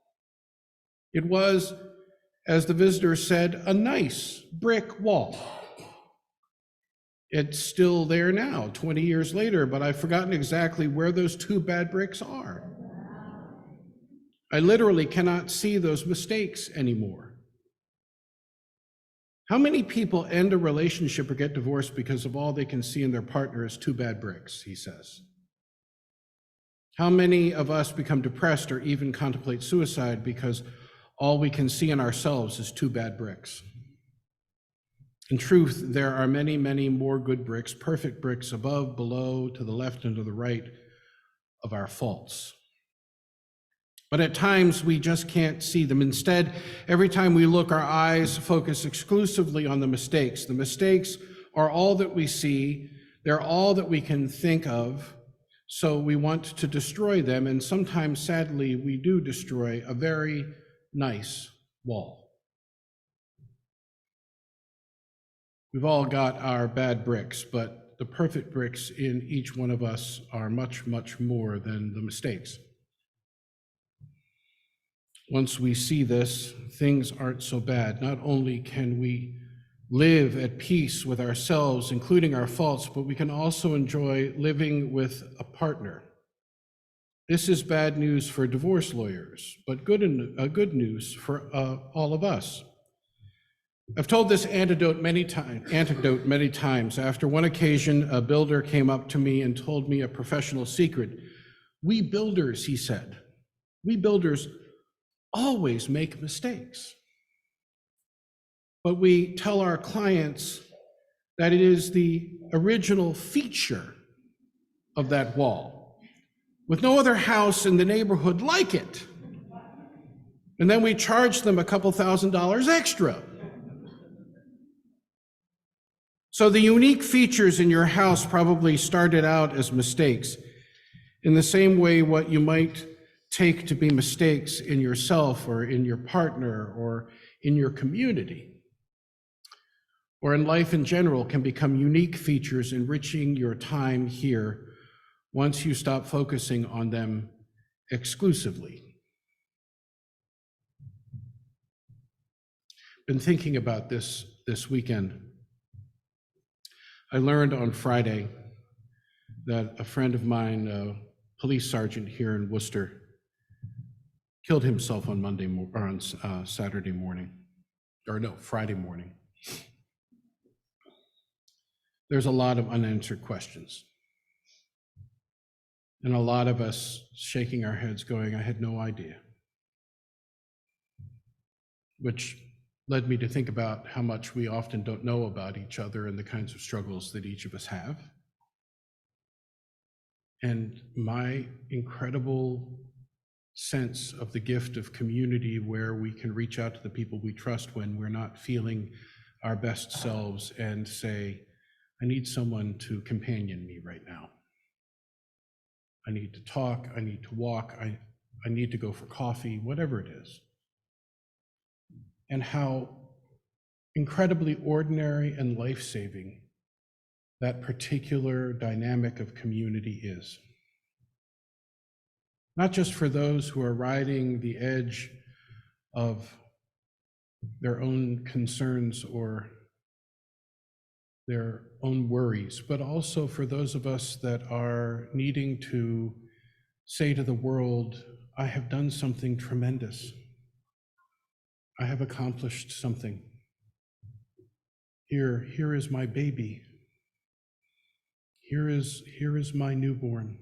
It was, as the visitor said, a nice brick wall. It's still there now, 20 years later, but I've forgotten exactly where those two bad bricks are. I literally cannot see those mistakes anymore. How many people end a relationship or get divorced because of all they can see in their partner as two bad bricks, he says. How many of us become depressed or even contemplate suicide because all we can see in ourselves is two bad bricks? In truth, there are many, many more good bricks, perfect bricks above, below, to the left, and to the right of our faults. But at times we just can't see them. Instead, every time we look, our eyes focus exclusively on the mistakes. The mistakes are all that we see. They're all that we can think of. So we want to destroy them. And sometimes, sadly, we do destroy a very nice wall. We've all got our bad bricks, but the perfect bricks in each one of us are much, much more than the mistakes. Once we see this, things aren't so bad. Not only can we live at peace with ourselves, including our faults, but we can also enjoy living with a partner. This is bad news for divorce lawyers, but good news for all of us. I've told this anecdote many times. After one occasion, a builder came up to me and told me a professional secret. We builders, he said, we builders always make mistakes. But we tell our clients that it is the original feature of that wall, with no other house in the neighborhood like it. And then we charge them a couple $1,000s extra. So the unique features in your house probably started out as mistakes, in the same way what you might take to be mistakes in yourself or in your partner or in your community or in life in general can become unique features enriching your time here once you stop focusing on them exclusively. Been thinking about this weekend. I learned on Friday that a friend of mine, a police sergeant here in Worcester, killed himself on Saturday morning, Friday morning. There's a lot of unanswered questions. And a lot of us shaking our heads going, I had no idea. Which led me to think about how much we often don't know about each other and the kinds of struggles that each of us have. And my incredible sense of the gift of community where we can reach out to the people we trust when we're not feeling our best selves and say, I need someone to companion me right now. I need to talk, I need to walk, I need to go for coffee, whatever it is. And how incredibly ordinary and life-saving that particular dynamic of community is. Not just for those who are riding the edge of their own concerns or their own worries, but also for those of us that are needing to say to the world, I have done something tremendous. I have accomplished something. Here is my baby. Here is my newborn.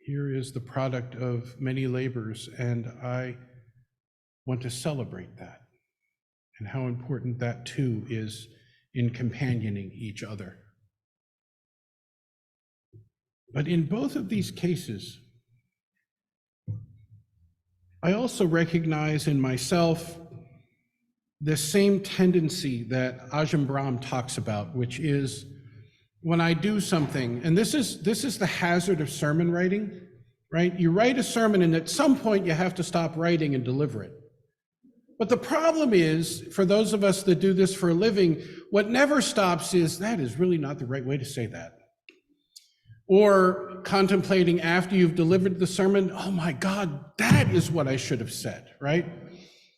here is the product of many labors, and I want to celebrate that and how important that too is in companioning each other. But in both of these cases, I also recognize in myself this same tendency that Ajahn Brahm talks about, which is when I do something, and this is the hazard of sermon writing, right? You write a sermon and at some point you have to stop writing and deliver it. But the problem is, for those of us that do this for a living, what never stops is, that is really not the right way to say that. Or contemplating after you've delivered the sermon, oh my God, that is what I should have said, right?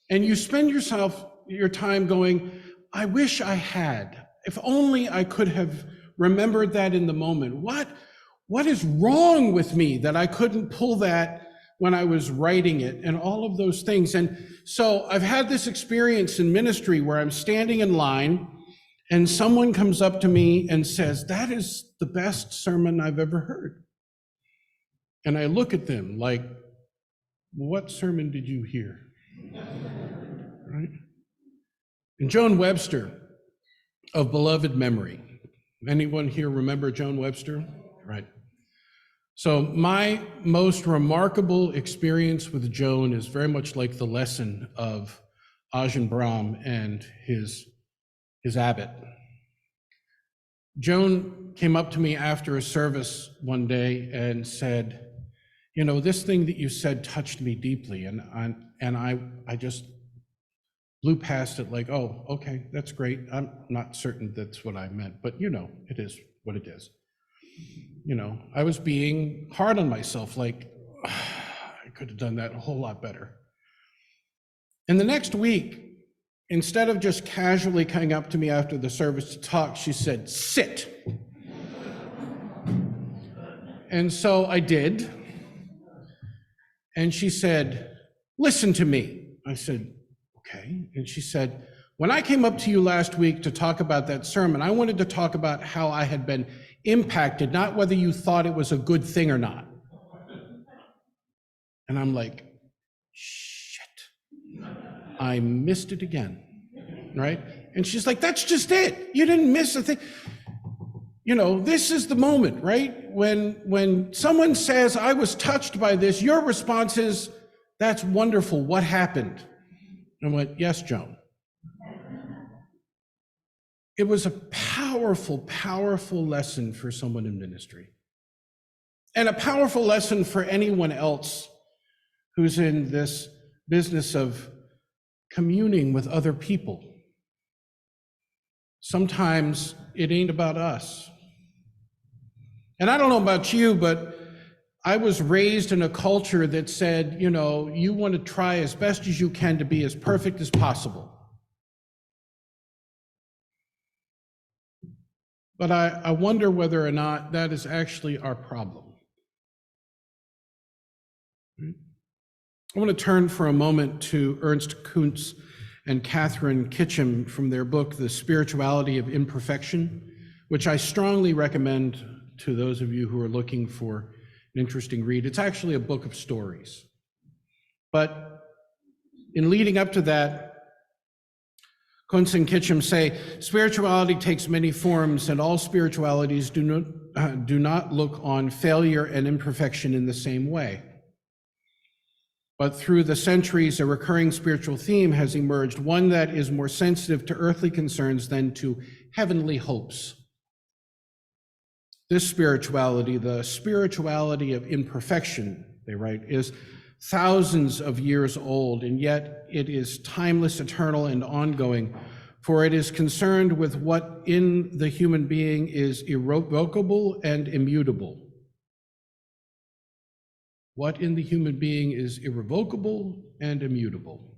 And you spend your time going, I wish I had. If only I could have remembered that in the moment. What is wrong with me that I couldn't pull that when I was writing it, and all of those things. And so I've had this experience in ministry where I'm standing in line and someone comes up to me and says, that is the best sermon I've ever heard. And I look at them like, what sermon did you hear? Right? And Joan Webster of beloved memory. Anyone here remember Joan Webster? Right. So my most remarkable experience with Joan is very much like the lesson of Ajahn Brahm and his abbot. Joan came up to me after a service one day and said, you know, this thing that you said touched me deeply, and I just blew past it like, oh, okay, that's great. I'm not certain that's what I meant, but you know, it is what it is. You know, I was being hard on myself, like, I could have done that a whole lot better. And the next week, instead of just casually coming up to me after the service to talk, she said, sit. And so I did. And she said, listen to me. I said, okay. And she said, when I came up to you last week to talk about that sermon, I wanted to talk about how I had been impacted, not whether you thought it was a good thing or not. And I'm like, shit, I missed it again, right? And she's like, that's just it. You didn't miss a thing. You know, this is the moment, right? When someone says, I was touched by this, your response is, that's wonderful. What happened? And I went, yes, Joan. It was a powerful, powerful lesson for someone in ministry. And a powerful lesson for anyone else who's in this business of communing with other people. Sometimes it ain't about us. And I don't know about you, but I was raised in a culture that said, you know, you want to try as best as you can to be as perfect as possible. But I wonder whether or not that is actually our problem. I want to turn for a moment to Ernst Kuntz and Catherine Kitcham from their book, The Spirituality of Imperfection, which I strongly recommend to those of you who are looking for an interesting read. It's actually a book of stories. But in leading up to that, Kuntz and Kitcham say, spirituality takes many forms, and all spiritualities do not look on failure and imperfection in the same way. But through the centuries, a recurring spiritual theme has emerged, one that is more sensitive to earthly concerns than to heavenly hopes. This spirituality, the spirituality of imperfection, they write, is thousands of years old, and yet it is timeless, eternal, and ongoing, for it is concerned with what in the human being is irrevocable and immutable. What in the human being is irrevocable and immutable.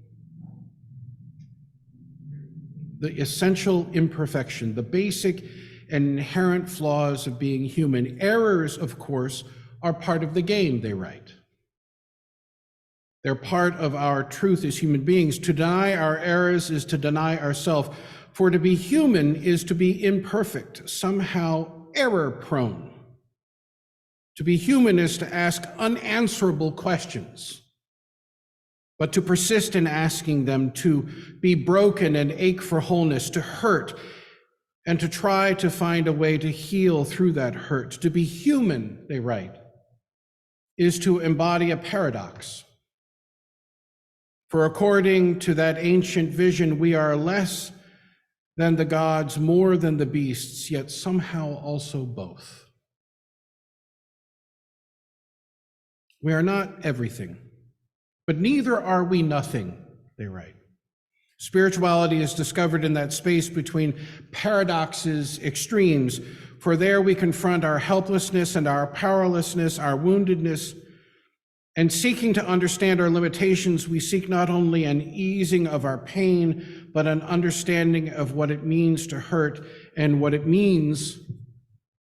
The essential imperfection, the basic and inherent flaws of being human. Errors, of course, are part of the game, they write. They're part of our truth as human beings. To deny our errors is to deny ourselves. For to be human is to be imperfect, somehow error-prone. To be human is to ask unanswerable questions, but to persist in asking them, to be broken and ache for wholeness, to hurt, and to try to find a way to heal through that hurt. To be human, they write, is to embody a paradox. For according to that ancient vision, we are less than the gods, more than the beasts, yet somehow also both. We are not everything, but neither are we nothing, they write. Spirituality is discovered in that space between paradoxes, extremes, for there we confront our helplessness and our powerlessness, our woundedness, and seeking to understand our limitations, we seek not only an easing of our pain, but an understanding of what it means to hurt and what it means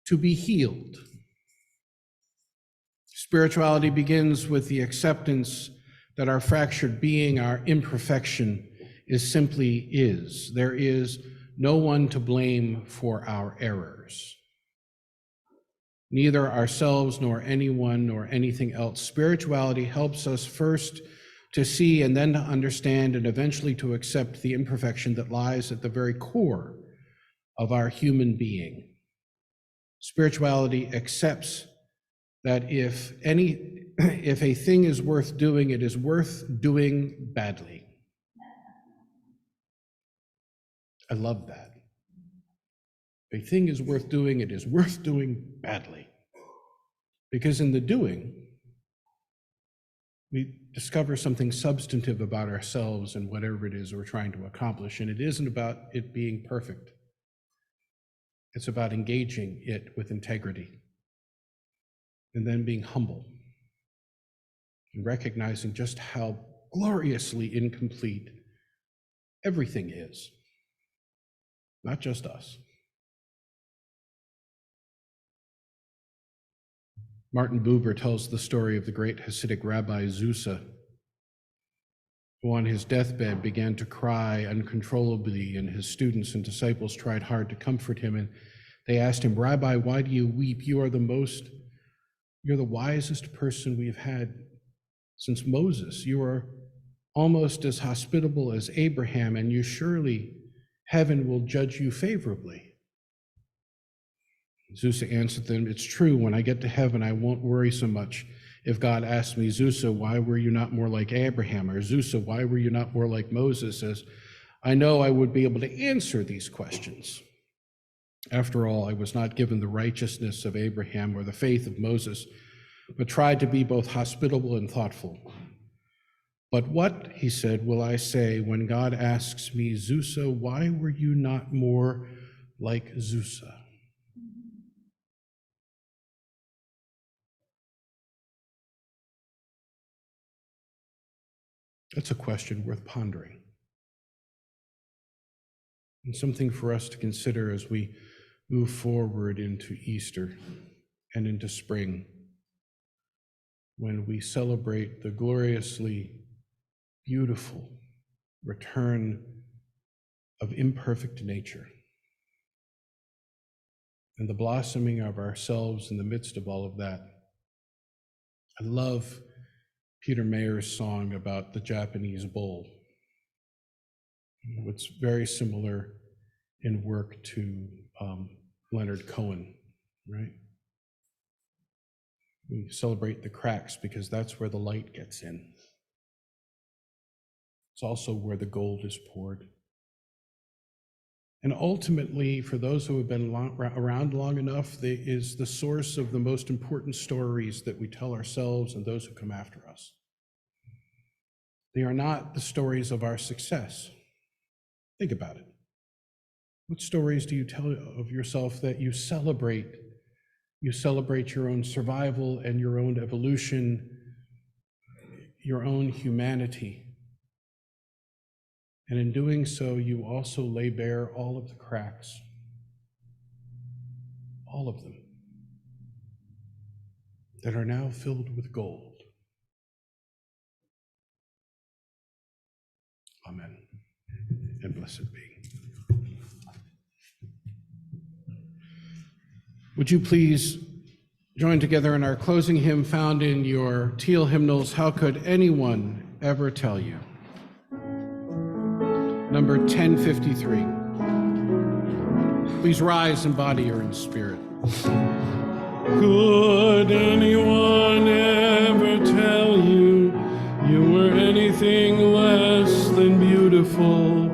to be healed. Spirituality begins with the acceptance that our fractured being, our imperfection, is simply is. There is no one to blame for our errors. Neither ourselves nor anyone nor anything else. Spirituality helps us first to see and then to understand and eventually to accept the imperfection that lies at the very core of our human being. Spirituality accepts that if a thing is worth doing, it is worth doing badly. I love that. If a thing is worth doing, it is worth doing badly. Because in the doing, we discover something substantive about ourselves and whatever it is we're trying to accomplish. And it isn't about it being perfect. It's about engaging it with integrity and then being humble and recognizing just how gloriously incomplete everything is, not just us. Martin Buber tells the story of the great Hasidic Rabbi Zusa, who on his deathbed began to cry uncontrollably, and his students and disciples tried hard to comfort him. And they asked him, "Rabbi, why do you weep? You're the wisest person we've had since Moses. You are almost as hospitable as Abraham, and you surely, heaven will judge you favorably." Zusa answered them, "It's true, when I get to heaven, I won't worry so much. If God asks me, 'Zusa, why were you not more like Abraham?' or 'Zusa, why were you not more like Moses?' as I know I would be able to answer these questions. After all, I was not given the righteousness of Abraham or the faith of Moses, but tried to be both hospitable and thoughtful. But what," he said, "will I say when God asks me, 'Zusa, why were you not more like Zusa?'" That's a question worth pondering, and something for us to consider as we move forward into Easter and into spring, when we celebrate the gloriously beautiful return of imperfect nature and the blossoming of ourselves in the midst of all of that. I love Peter Mayer's song about the Japanese bull. It's very similar in work to Leonard Cohen, right? We celebrate the cracks because that's where the light gets in. It's also where the gold is poured. And ultimately, for those who have been around long enough, is the source of the most important stories that we tell ourselves and those who come after us. They are not the stories of our success. Think about it. What stories do you tell of yourself that you celebrate? You celebrate your own survival and your own evolution, your own humanity. And in doing so, you also lay bare all of the cracks, all of them, that are now filled with gold. Amen, and blessed be. Would you please join together in our closing hymn found in your teal hymnals, How Could Anyone Ever Tell You? Number 1053. Please rise in body or in spirit. Could anyone ever tell you you were anything less than beautiful?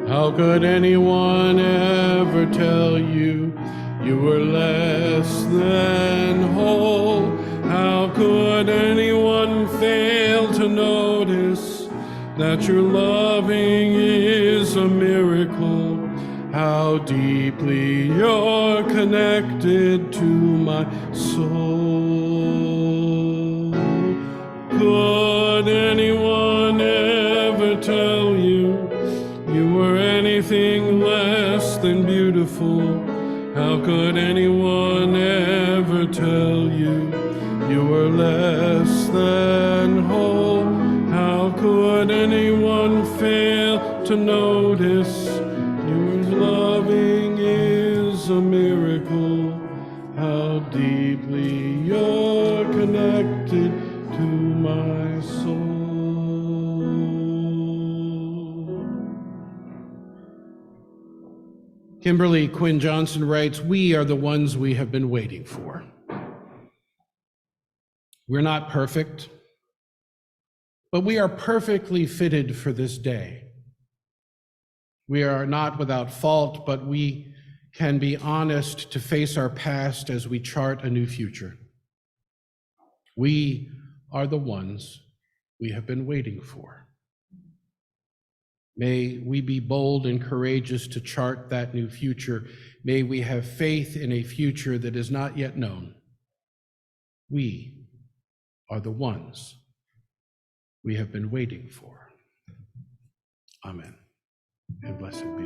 How could anyone ever tell you you were less than whole? How could anyone fail to notice that your loving is a miracle? How deeply you're connected to my soul. Could anyone ever tell you you were anything less than beautiful? How could anyone ever tell you you were less than whole? How could anyone fail to notice your loving is a miracle? How deeply you're connected to my soul. Kimberly Quinn Johnson writes, "We are the ones we have been waiting for. We're not perfect, but we are perfectly fitted for this day. We are not without fault, but we can be honest to face our past as we chart a new future. We are the ones we have been waiting for. May we be bold and courageous to chart that new future. May we have faith in a future that is not yet known. We are the ones we have been waiting for." Amen. And blessed be.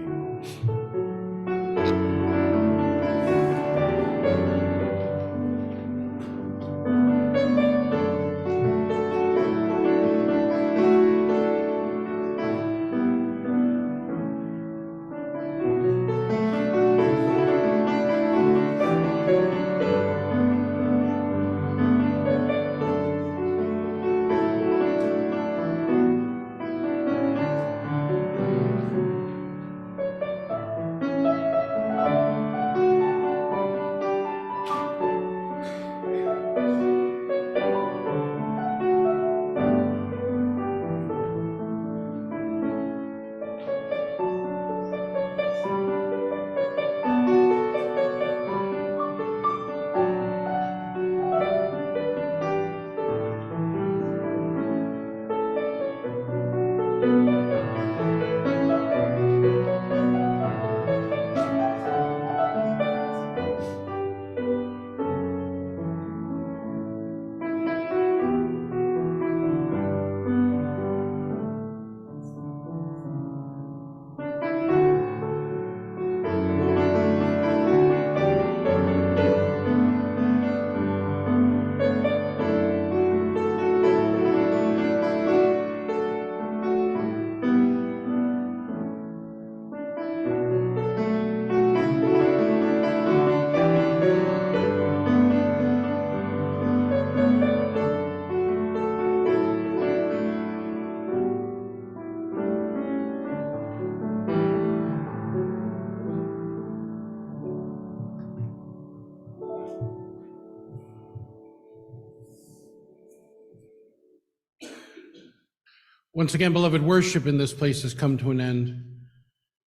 Once again, beloved, worship in this place has come to an end,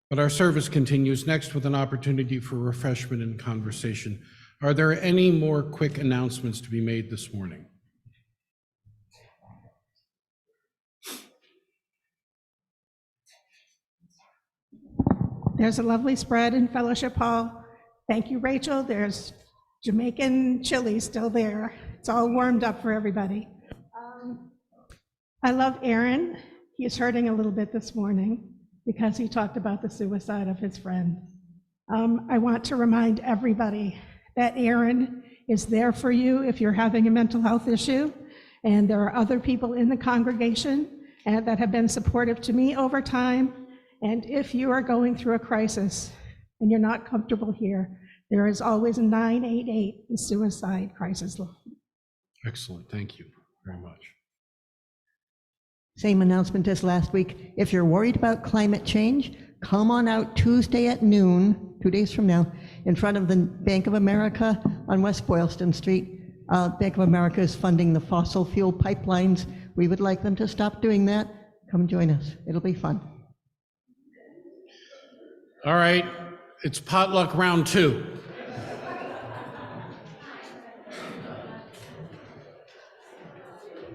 but our service continues next with an opportunity for refreshment and conversation. Are there any more quick announcements to be made this morning? There's a lovely spread in Fellowship Hall. Thank you, Rachel. There's Jamaican chili still there. It's all warmed up for everybody. I love Aaron. He's hurting a little bit this morning because he talked about the suicide of his friend. I want to remind everybody that Aaron is there for you if you're having a mental health issue, and there are other people in the congregation that have been supportive to me over time. And if you are going through a crisis and you're not comfortable here, There is always 988, the suicide crisis line. Excellent, thank you very much. Same announcement as last week. If you're worried about climate change, come on out Tuesday at noon, 2 days from now, in front of the Bank of America on West Boylston Street. Bank of America is funding the fossil fuel pipelines. We would like them to stop doing that. Come join us. It'll be fun. All right, it's potluck round 2.